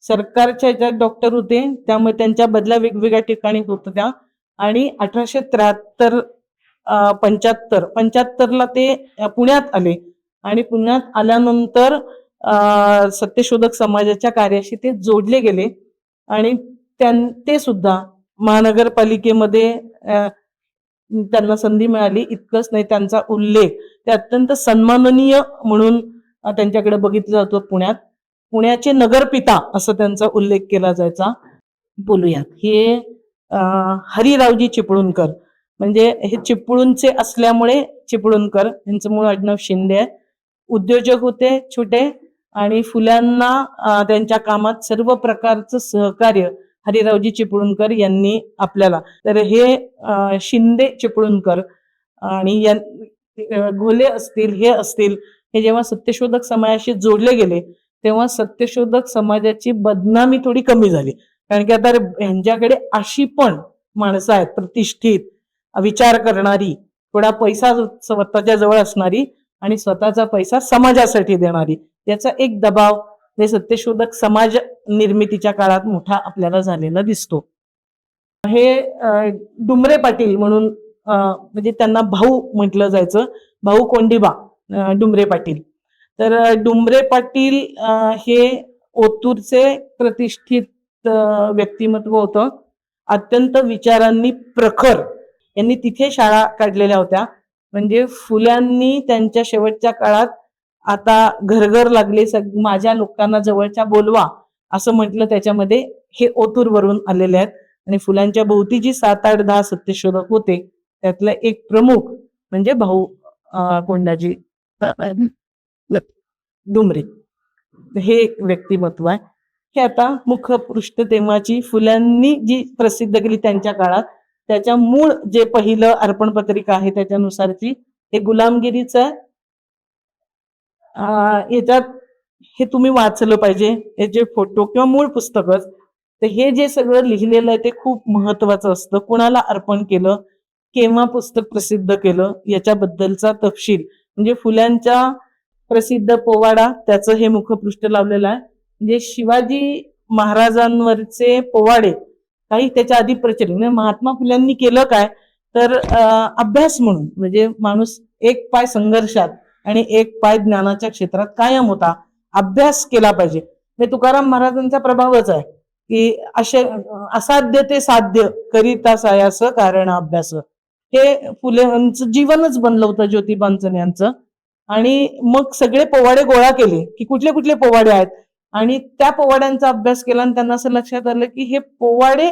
सरकारच्या ह्याच्यात डॉक्टर होते, त्यामुळे त्यांच्या बदल्या वेगवेगळ्या ठिकाणी होत होत्या. आणि 1873 75 ते पुण्यात आले आणि पुण्यात आल्यानंतर सत्यशोधक समाजाच्या कार्याशी ते जोडले गेले आणि ते सुद्धा महानगरपालिकेमध्ये त्यांना संधी मिळाली. इतकंच नाही, त्यांचा उल्लेख ते अत्यंत सन्माननीय म्हणून त्यांच्याकडे बघितलं जातो. पुण्याचे नगरपिता असं त्यांचा उल्लेख केला जायचा. बोलूयात, हे हरिरावजी चिपळूणकर, म्हणजे हे चिपळूणचे असल्यामुळे चिपळूणकर, यांचं मूळ आडनाव शिंदे आहे. उद्योजक होते छोटे आणि फुल्यांना त्यांच्या कामात सर्व प्रकारचं सहकार्य हरिरावजी चिपळूणकर यांनी आपल्याला. तर हे शिंदे चिपळूणकर आणि घोले असतील हे असतील, हे जेव्हा सत्यशोधक समाजाशी जोडले गेले तेव्हा सत्यशोधक समाजाची बदनामी थोडी कमी झाली. कारण की आता यांच्याकडे अशी पण माणसं आहेत प्रतिष्ठित, विचार करणारी, थोडा पैसा स्वतःच्या जवळ असणारी आणि स्वतःचा पैसा समाजासाठी देणारी, याचा एक दबाव हे सत्यशोधक समाज निर्मितीच्या काळात मोठा आपल्याला झालेला दिसतो. हे डुमरे पाटील म्हणून म्हणजे त्यांना भाऊ म्हटलं जायचं, भाऊ कोंडिबा डुमरे पाटील. तर डुमरे पाटील हे ओतूरचे प्रतिष्ठित व्यक्तिमत्व होतं, अत्यंत विचारांनी प्रखर. यांनी तिथे शाळा काढलेल्या होत्या. म्हणजे फुल्यांनी त्यांच्या शेवटच्या काळात आता घर लागले, माझ्या लोकांना जवळच्या बोलवा असं म्हटलं. त्याच्यामध्ये हे ओतूर वरून आलेले आहेत आणि फुल्यांच्या भोवती जी 7, 8, 10 सत्यशोधक होते त्यातला एक प्रमुख म्हणजे भाऊ कोंडाजी डुमरे, हे एक व्यक्तिमत्व आहे. हे आता मुखपृष्ठ तेव्हाची फुल्यांनी जी प्रसिद्ध केली त्यांच्या काळात, त्याच्या मूळ जे पहिलं अर्पण पत्रिका आहे त्याच्यानुसारची हे गुलामगिरीचं आहे. याच्यात हे तुम्ही वाचलं पाहिजे, हे जे फोटो किंवा मूळ पुस्तकच. तर हे जे सगळं लिहिलेलं आहे ते खूप महत्वाचं असतं. कुणाला अर्पण केलं, केव्हा पुस्तक प्रसिद्ध केलं याच्याबद्दलचा तपशील. म्हणजे फुल्यांच्या प्रसिद्ध पोवाडा त्याचं हे मुखपृष्ठ लावलेलं आहे. म्हणजे शिवाजी महाराजांवरचे पोवाडे काही त्याच्या आधी प्रचलित. महात्मा फुल्यांनी केलं काय तर अभ्यास म्हणून, म्हणजे माणूस एक पाय संघर्षात आणि एक पाय ज्ञानाच्या क्षेत्रात कायम होता, अभ्यास केला पाहिजे. हे तुकाराम महाराजांचा प्रभावच आहे की असाध्य ते साध्य करिता सायास कारण अभ्यास. हे फुलेंचं जीवनच बनलं होतं ज्योतिबांचं यांचं. आणि मग सगळे पोवाडे गोळा केले की कुठले कुठले पोवाडे आहेत. आणि त्या पोवाड्यांचा अभ्यास केला आणि त्यांना असं लक्षात आलं की हे पोवाडे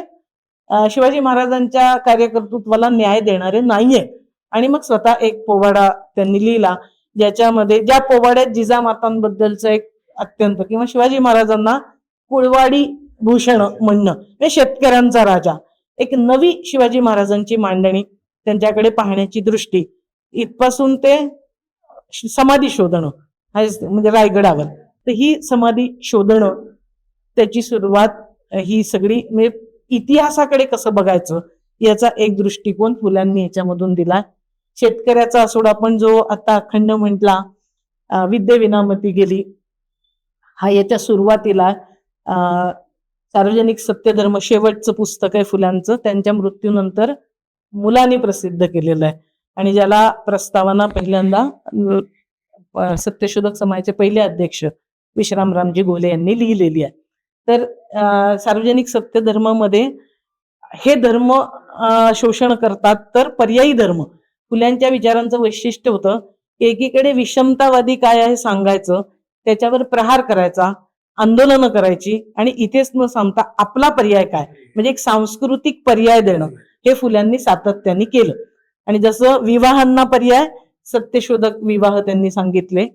शिवाजी महाराजांच्या कार्यकर्तृत्वाला न्याय देणारे नाहीये. आणि मग स्वतः एक पोवाडा त्यांनी लिहिला, ज्याच्यामध्ये ज्या पोवाड्यात जिजामातांबद्दलचं एक अत्यंत किंवा शिवाजी महाराजांना कुळवाडी भूषण म्हणणं, म्हणजे शेतकऱ्यांचा राजा, एक नवी शिवाजी महाराजांची मांडणी, त्यांच्याकडे पाहण्याची दृष्टी, इथपासून ते समाधी शोधणं, म्हणजे रायगडावर तर ही समाधी शोधणं, त्याची सुरुवात ही सगळी म्हणजे इतिहासाकडे कसं बघायचं याचा एक दृष्टिकोन फुल्यांनी याच्यामधून दिला. शेतकऱ्याचा असोड आपण जो आता अखंड म्हटला, विद्ये विनामती गेली, हा याच्या सुरुवातीला सार्वजनिक सत्यधर्म शेवटचं पुस्तक आहे फुलांचं, त्यांच्या मृत्यूनंतर मुलांनी प्रसिद्ध केलेलं आहे आणि ज्याला प्रस्तावना पहिल्यांदा सत्यशोधक समाजाचे पहिले अध्यक्ष विश्रामरामजी घोले यांनी लिहिलेली आहे. तर सार्वजनिक सत्यधर्मामध्ये हे धर्म शोषण करतात, तर पर्यायी धर्म फुल्यांच्या विचारांचं वैशिष्ट्य होतं की एकीकडे विषमतावादी काय आहे सांगायचं, त्याच्यावर प्रहार करायचा, आंदोलनं करायची आणि इथेच न सांगता आपला पर्याय काय म्हणजे एक सांस्कृतिक पर्याय देणं हे फुल्यांनी सातत्याने केलं. आणि जसं विवाहांना पर्याय सत्यशोधक विवाह त्यांनी सांगितले.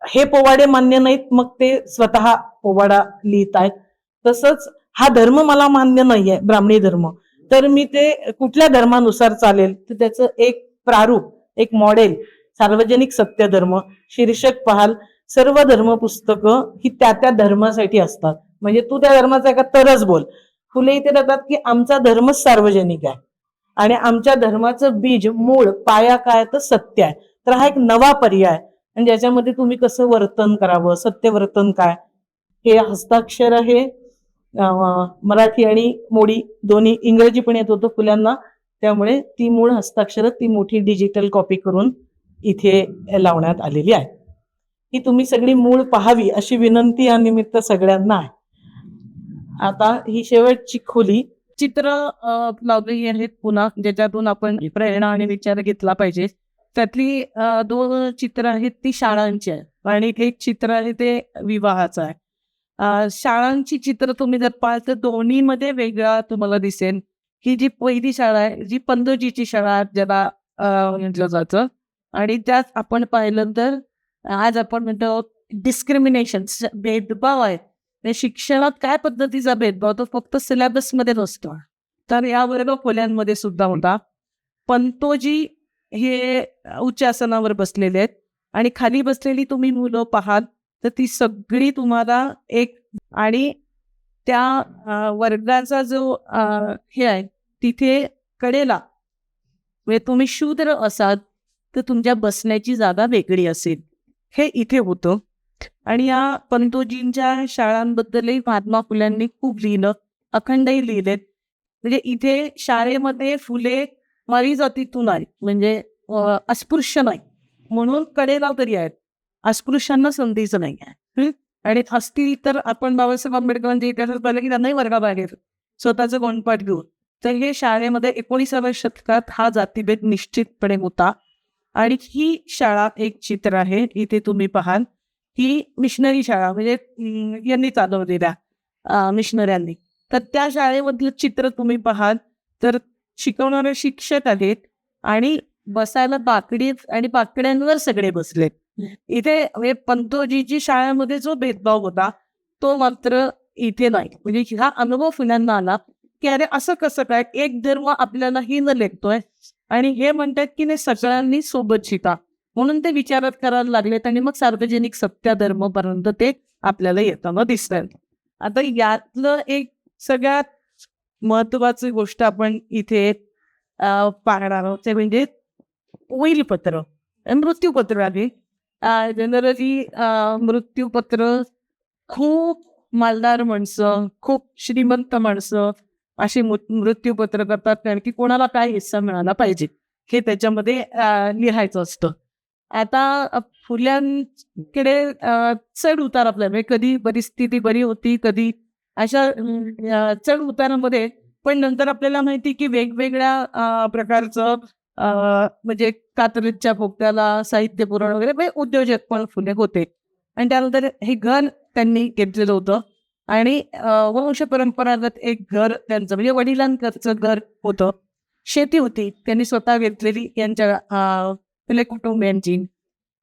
हे पोवाडे मान्य नाहीत, मग ते स्वतः पोवाडा लिहित आहेत. तसंच हा धर्म मला मान्य नाहीये ब्राह्मणी धर्म, तर मी ते कुठल्या धर्मानुसार चालेल तर त्याचं एक प्रारूप, एक मॉडेल सार्वजनिक सत्यधर्म शीर्षक पाहाल, सर्व धर्म पुस्तकं ही त्या त्या धर्मासाठी असतात, म्हणजे तू त्या धर्माचा का तरच बोल. फुले इथे जातात की आमचा धर्मच सार्वजनिक आहे आणि आमच्या धर्माचं बीज मूळ पाया काय तर सत्य आहे. तर हा एक नवा पर्याय आणि ज्याच्यामध्ये तुम्ही कसं वर्तन करावं, सत्य वर्तन काय, हे हस्ताक्षर हे मराठी आणि मोडी दोन्ही इंग्रजी पण येत होतं फुल्यांना, त्यामुळे ती मूळ हस्ताक्षर ती मोठी डिजिटल कॉपी करून इथे लावण्यात आलेली आहे. ही तुम्ही सगळी मूळ पाहावी अशी विनंती या निमित्त सगळ्यांना आहे. आता ही शेवटची खोली चित्र लावलेली आहेत पुन्हा, ज्याच्यातून आपण प्रेरणा आणि विचार घेतला पाहिजे. त्यातली 2 चित्र आहेत ती शाळांची आहे आणि एक चित्र आहे ते विवाहाचं आहे. शाळांची चित्र तुम्ही जर पाहाल तर दोन्हीमध्ये वेगळा तुम्हाला दिसेल की जी पहिली शाळा आहे, जी पंतोजीची शाळा ज्याला म्हटलं जातं, आणि त्यात आपण पाहिलं तर आज आपण म्हणतो डिस्क्रिमिनेशन, भेदभाव आहे. शिक्षणात काय पद्धतीचा भेदभाव तो फक्त सिलेबसमध्ये नसतो, तर याबरोबर खोल्यांमध्ये सुद्धा होता. पंतोजी हे उच्च आसनावर बसलेले आहेत आणि खाली बसलेली तुम्ही मुलं पाहाल तर ती सगळी तुम्हाला एक, आणि त्या वर्गाचा जो हे आहे तिथे कडेला म्हणजे तुम्ही शूद्र असाल तर तुमच्या बसण्याची जागा वेगळी असेल, हे इथे होतं. आणि या पंतोजींच्या शाळांबद्दलही महात्मा फुल्यांनी खूप लिहिलं, अखंडही लिहिलेत. म्हणजे इथे शाळेमध्ये फुले मरी जातीतून आहेत, म्हणजे अस्पृश्य नाही म्हणून कडेला तरी आहेत, अस्पृश्यांना संधीच नाही आहे. आणि असतील तर आपण बाबासाहेब आंबेडकरांचे इतिहासात पाहिलं की त्यांनाही वर्गाबाहेर स्वतःचं गोंडपाठ घेऊन. तर हे शाळेमध्ये 19व्या शतकात हा जातीभेद निश्चितपणे होता. आणि ही शाळा एक चित्र आहे, इथे तुम्ही पाहाल ही मिशनरी शाळा म्हणजे यांनी चालवलेल्या मिशनऱ्यांनी. तर त्या शाळेमधलं चित्र तुम्ही पाहाल तर शिकवणारे शिक्षक आहेत आणि बसायला बाकडी आणि बाकड्यांवर सगळे बसलेत. इथे पंतोजीची शाळेमध्ये जो भेदभाव होता तो मात्र इथे नाही. म्हणजे हा अनुभव फुल्यांना आला की अरे असं कसं काय, एक धर्म आपल्याला ही न लेखतोय आणि हे म्हणतात की नाही सगळ्यांनी सोबत शिका, म्हणून ते विचारात करायला लागलेत आणि मग सार्वजनिक सत्यधर्मपर्यंत ते आपल्याला येताना दिसतात. आता यातलं एक सगळ्यात महत्वाची गोष्ट आपण इथे पाहणार आहोत ते म्हणजे वैरीपत्र, मृत्यूपत्र आहे. जनरली मृत्यूपत्र खूप मालदार माणसं, खूप श्रीमंत माणसं अशी मृत्यूपत्र करतात, कारण की कोणाला काय हिस्सा मिळाला पाहिजे हे त्याच्यामध्ये लिहायचं असतं. आता फुल्यांकडे चढ उतार आपल्याला, कधी परिस्थिती बरी होती, कधी अशा चढ उतारामध्ये, पण नंतर आपल्याला माहिती की वेगवेगळ्या प्रकारचं म्हणजे कात्रजच्या पोपट्याला साहित्य पुराण वगैरे उद्योजक पण फुले होते. आणि त्यानंतर हे घर त्यांनी घेतलेलं होतं आणि वंश परंपरागत एक घर त्यांचं म्हणजे वडिलांकडचं घर होतं. शेती होती त्यांनी स्वतः घेतलेली यांच्या आपल्या कुटुंबियांची.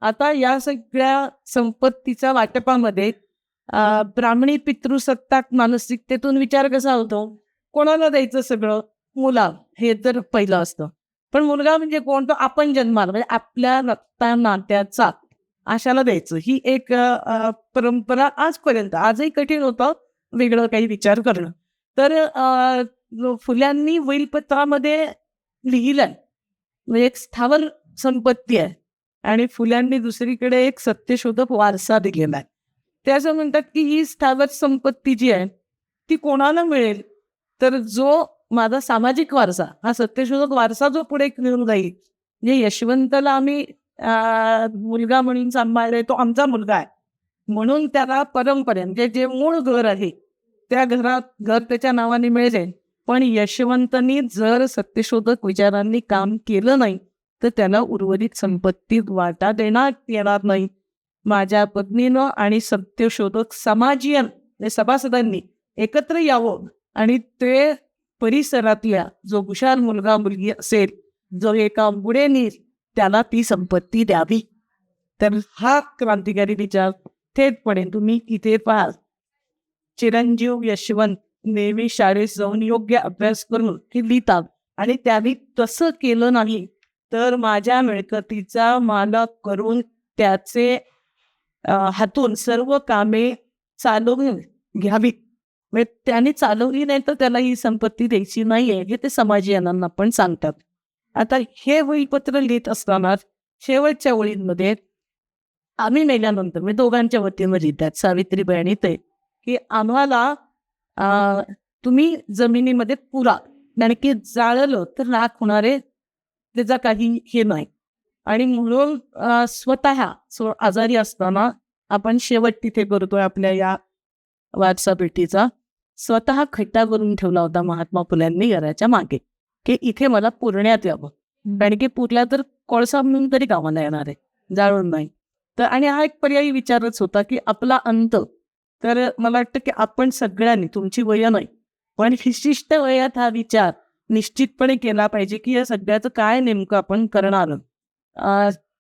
आता या सगळ्या संपत्तीच्या वाटपामध्ये ब्राह्मणी पितृसत्ताक मानसिकतेतून विचार कसा होतो, कोणाला द्यायचं सगळं? मुला, हे तर पहिलं असतं. पण मुलगा म्हणजे कोण? तो आपण जन्माला म्हणजे आपल्या रक्ता नात्याचा अशाला द्यायचं. ही एक परंपरा आजपर्यंत आजही कठीण होतं वेगळं काही विचार करणं. तर फुल्यांनी वैलपत्रामध्ये लिहिलंय म्हणजे एक स्थावर संपत्ती आहे आणि फुल्यांनी दुसरीकडे एक सत्यशोधक वारसा दिलेला आहे. ते असं म्हणतात की ही स्थावर संपत्ती जी आहे ती कोणाला मिळेल? तर जो माझा सामाजिक वारसा, हा सत्यशोधक वारसा जो पुढे घेऊन जाईल, म्हणजे यशवंताला आम्ही मुलगा म्हणून सांभाळले, तो आमचा मुलगा आहे म्हणून त्याला परंपरेने म्हणजे जे मूळ घर आहे त्या घरात घर त्याच्या नावाने मिळेल. पण यशवंतांनी जर सत्यशोधक विचारांनी काम केलं नाही तर त्याला उर्वरित संपत्तीत वाटा देण्यात येणार नाही. माझ्या पत्नीनं आणि सत्यशोधक समाजीयन म्हणजे सभासदांनी एकत्र यावं आणि ते परिसरातल्या जो हुशार मुलगा मुलगी असेल, जो एका पुढे नेईल, त्याला ती संपत्ती द्यावी. तर हा क्रांतिकारी विचार थेटपणे तुम्ही इथे पहा. चिरंजीव यशवंत नेहमी शाळेत जाऊन योग्य अभ्यास करून हे लिहितात आणि त्यांनी तसं केलं नाही तर माझ्या मिळकतीचा मालक करून त्याचे हातून सर्व कामे चालवून घ्यावी. म्हणजे त्याने चालवली नाही तर त्याला ही संपत्ती द्यायची नाहीये हे ते समाजीयांना पण सांगतात. आता हे वहीपत्र लिहित असताना शेवटच्या ओळींमध्ये आम्ही मेल्यानंतर म्हणजे दोघांच्या वतीनं लिहितात सावित्रीबाई आणि ते, की आम्हाला तुम्ही जमिनीमध्ये पुरा, कारण की जाळलं तर राख होणारे त्याचा काही हे नाही. आणि म्हणून स्वतः आजारी असताना आपण शेवट तिथे करतोय आपल्या या वारसा भेटीचा, स्वतः खड्डा करून ठेवला होता महात्मा फुल्यांनी घराच्या मागे, की इथे मला पुरण्यात यावं. कारण की पुरल्या तर कोळसा म्हणून तरी कामाला येणार आहे, जाळून नाही. तर आणि हा एक पर्यायी विचारच होता की आपला अंत. तर मला वाटतं की आपण सगळ्यांनी, तुमची वय नाही पण विशिष्ट वयात हा विचार निश्चितपणे केला पाहिजे की या सगळ्याचं काय नेमकं आपण करणार,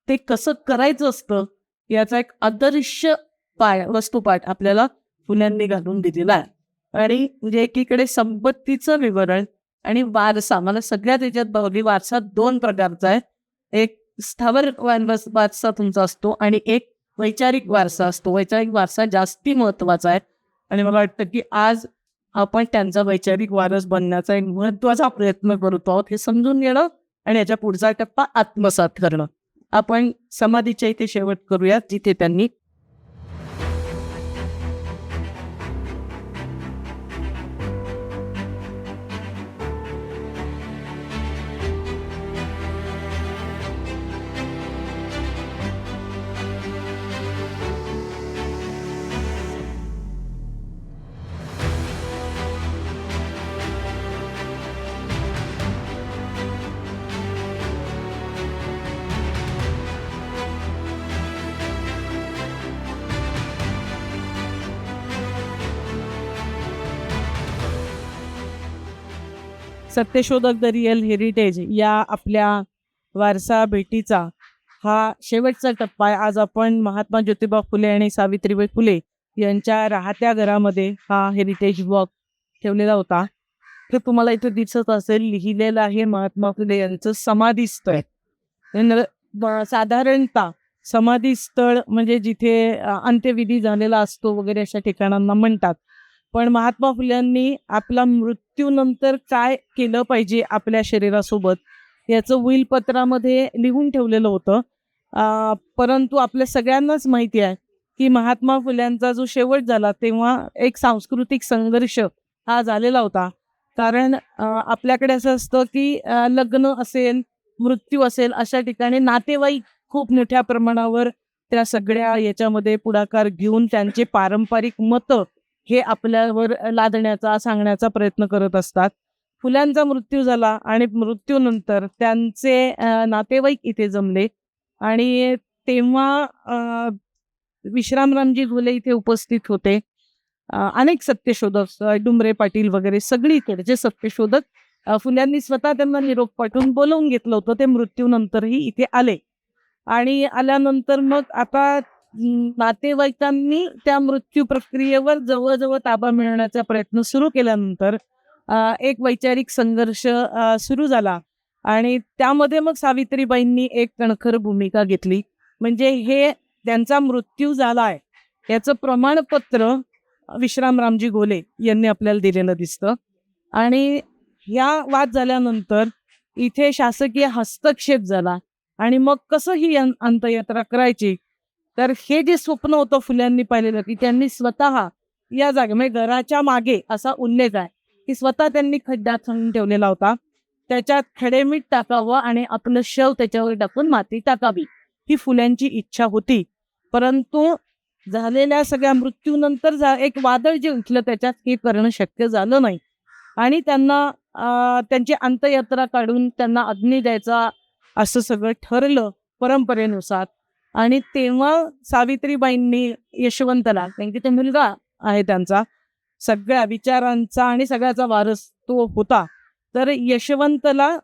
ते कसं करायचं असतं याचा एक आदर्श वस्तुपाठ आपल्याला फुल्यांनी घालून दिलेला आहे. आणि म्हणजे एकीकडे संपत्तीचं विवरण आणि वारसा, मला सगळ्यात याच्यात बघली वारसा दोन प्रकारचा आहे. एक स्थावर वारसा तुमचा असतो आणि एक वैचारिक वारसा असतो. वैचारिक वारसा जास्ती महत्वाचा आहे आणि मला वाटतं की आज आपण त्यांचा वैचारिक वारस बनण्याचा एक महत्वाचा प्रयत्न करतो आहोत हे समजून घेणं आणि याच्या पुढचा टप्पा आत्मसात करणं. आपण समाधीच्या इथे शेवट करूया जिथे त्यांनी सत्यशोधक द रिअल हेरिटेज या आपल्या वारसा भेटीचा हा शेवटचा टप्पा आहे. आज आपण महात्मा ज्योतिबा फुले आणि सावित्रीबाई फुले यांच्या राहत्या घरामध्ये हा हेरिटेज वॉक ठेवलेला होता. ते तुम्हाला इथे दिसत असेल लिहिलेलं आहे महात्मा फुले यांचं समाधीस्थळ. साधारणतः समाधीस्थळ म्हणजे जिथे अंत्यविधी झालेला असतो वगैरे अशा ठिकाणांना म्हणतात. पण महात्मा फुल्यांनी आपला मृत्यूनंतर काय केलं पाहिजे आपल्या शरीरासोबत याचं विलपत्रामध्ये लिहून ठेवलेलं होतं. परंतु आपल्या सगळ्यांनाच माहिती आहे की महात्मा फुल्यांचा जो शेवट झाला तेव्हा एक सांस्कृतिक संघर्ष हा झालेला होता. कारण आपल्याकडे असं असतं की लग्न असेल, मृत्यू असेल अशा ठिकाणी नातेवाईक खूप मोठ्या प्रमाणावर त्या सगळ्या याच्यामध्ये पुढाकार घेऊन त्यांचे पारंपरिक मतं हे आपल्यावर लादण्याचा, सांगण्याचा प्रयत्न करत असतात. फुल्यांचा मृत्यू झाला आणि मृत्यूनंतर त्यांचे नातेवाईक इथे जमले आणि तेव्हा विश्रामरामजी घोले इथे उपस्थित होते. अनेक सत्यशोधक डुमरे पाटील वगैरे सगळीकडचे सत्यशोधक फुल्यांनी स्वतः त्यांना निरोप पाठवून बोलवून घेतलं होतं. ते मृत्यूनंतरही इथे आले आणि आल्यानंतर मग आता नातेवाईकांनी त्या मृत्यू प्रक्रियेवर जवळजवळ ताबा मिळवण्याचा प्रयत्न सुरू केल्यानंतर एक वैचारिक संघर्ष सुरू झाला आणि त्यामध्ये मग सावित्रीबाईंनी एक कणखर भूमिका घेतली. म्हणजे हे त्यांचा मृत्यू झाला आहे याचं प्रमाणपत्र विश्रामरामजी घोले यांनी आपल्याला दिलेलं दिसतं. आणि ह्या वाद झाल्यानंतर इथे शासकीय हस्तक्षेप झाला आणि मग कसं ही अंत्ययात्रा करायची, तर हे जे स्वप्न होतं फुल्यांनी पाहिलेलं की त्यांनी स्वतः या जागे म्हणजे घराच्या मागे असा उल्लेख आहे की स्वतः त्यांनी खड्डा खणून ठेवलेला होता. त्याच्यात खडेमीठ टाकावं आणि आपलं शव त्याच्यावर टाकून माती टाकावी ही फुल्यांची इच्छा होती. परंतु झालेल्या सगळ्या मृत्यूनंतर एक वादळ जे उठलं त्याच्यात हे करणं शक्य झालं नाही आणि त्यांना त्यांची अंत्ययात्रा काढून त्यांना अग्नी द्यायचा असं सगळं ठरलं परंपरेनुसार. आणि तेव्हा सावित्रीबाईंनी यशवंतला, कारण की ते मुलगा आहे त्यांचा, सगळ्या विचारांचा आणि सगळ्याचा वारस तो होता, तर यशवंतला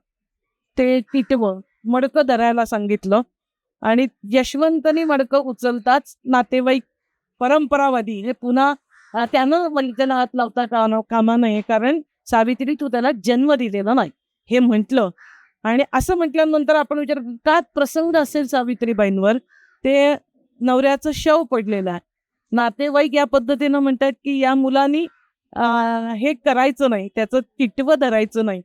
ते तिटवं मडकं धरायला सांगितलं. आणि यशवंतनी मडकं उचलताच नातेवाईक परंपरावादी हे पुन्हा त्यानं मलिकेला हात लावता कामा नये, कारण सावित्री तू त्याला जन्म दिलेला नाही हे म्हटलं. आणि असं म्हटल्यानंतर आपण विचार का प्रसंग असेल सावित्रीबाईंवर, ते नवऱ्याचं शव पडलेलं आहे. नातेवाईक या पद्धतीनं म्हणतात की या मुलांनी हे करायचं नाही, त्याचं तिटवं धरायचं नाही.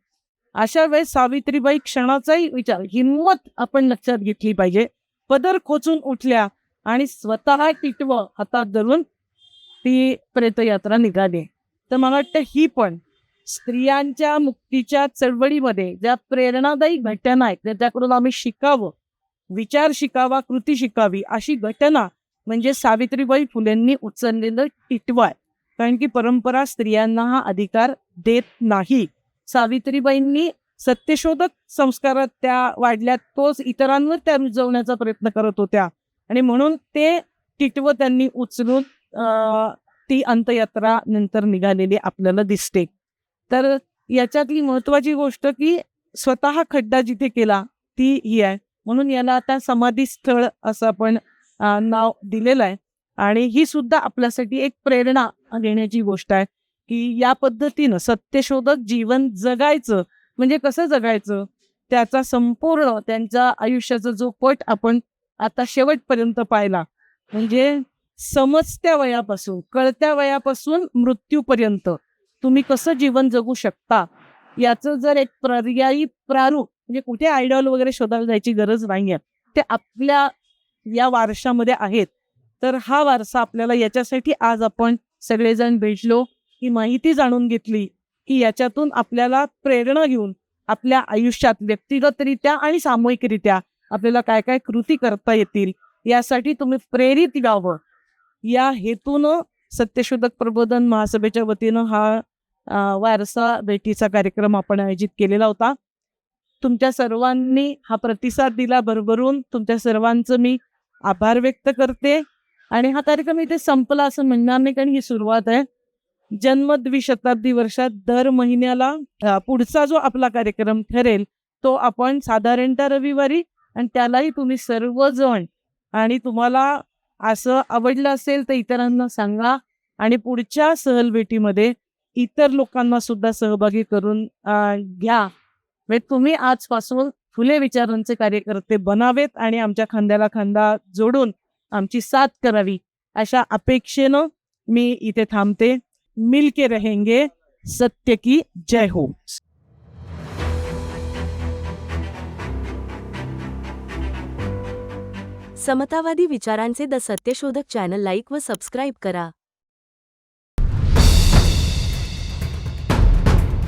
अशा वेळेस सावित्रीबाई क्षणाचाही विचार, हिंमत आपण लक्षात घेतली पाहिजे. पदर खोचून उठल्या आणि स्वतः तिटवं हातात धरून ती प्रेतयात्रा निघाली. तर मला वाटतं ही पण स्त्रियांच्या मुक्तीच्या चळवळीमध्ये ज्या प्रेरणादायी घटना आहेत त्याच्याकडून आम्ही शिकावं, विचार शिकावा, कृती शिकावी अशी घटना म्हणजे सावित्रीबाई फुलेंनी उचललेलं टिटवं आहे. कारण की परंपरा स्त्रियांना हा अधिकार देत नाही. सावित्रीबाईंनी सत्यशोधक संस्कारात त्या वाढल्यात, तोच इतरांवर त्या रुजवण्याचा प्रयत्न करत होत्या आणि म्हणून ते टिटवं त्यांनी उचलून ती अंत्ययात्रा नंतर निघालेली आपल्याला दिसते. तर याच्यातली महत्वाची गोष्ट की स्वतः खड्डा जिथे केला ती ही आहे, म्हणून याला आता समाधी स्थळ असं आपण नाव दिलेलं आहे. आणि ही सुद्धा आपल्यासाठी एक प्रेरणा देण्याची गोष्ट आहे की या पद्धतीनं सत्यशोधक जीवन जगायचं. म्हणजे कसं जगायचं त्याचा संपूर्ण त्यांच्या आयुष्याचा जो पट आपण आता शेवटपर्यंत पाहिला, म्हणजे समजत्या वयापासून कळत्या वयापासून मृत्यूपर्यंत तुम्ही कसं जीवन जगू शकता याचं जर एक पर्यायी प्रारूप, म्हणजे कुठे आयडॉल वगैरे शोधायला जायची गरज नाहीये, ते आपल्या या वारशामध्ये आहेत. तर हा वारसा आपल्याला याच्यासाठी आज आपण सगळेजण भेटलो, ही माहिती जाणून घेतली की याच्यातून आपल्याला प्रेरणा घेऊन आपल्या आयुष्यात व्यक्तिगतरित्या आणि सामूहिकरित्या आपल्याला काय काय कृती करता येतील यासाठी तुम्ही प्रेरित व्हावं या हेतूनं सत्यशोधक प्रबोधन महासभेच्या वतीनं हा वारसा भेटीचा कार्यक्रम आपण आयोजित केलेला होता. तुमच्या सर्वांनी हा प्रतिसाद दिला भरभरून, तुमच्या सर्वांचं मी आभार व्यक्त करते. आणि हा कार्यक्रम इथे संपला असं म्हणणार नाही, कारण ही सुरुवात आहे. जन्म द्विशताब्दी वर्षात दर महिन्याला पुढचा जो आपला कार्यक्रम ठरेल तो आपण साधारणतः रविवारी, आणि त्यालाही तुम्ही सर्वजण, आणि तुम्हाला असं आवडलं असेल तर इतरांना सांगा आणि पुढच्या सहलभेटीमध्ये इतर लोकांना सुद्धा सहभागी करून घ्या. म्हणजे तुम्ही आजपासून फुले विचारांचे कार्यकर्ते बनावेत आणि आमच्या खांद्याला खांदा जोडून आमची साथ करावी अशा अपेक्षेनं मी इथे थांबते. मिलके रहेंगे. सत्य की जय हो. समतावादी विचारांचे द सत्यशोधक चॅनल लाईक व सबस्क्राईब करा.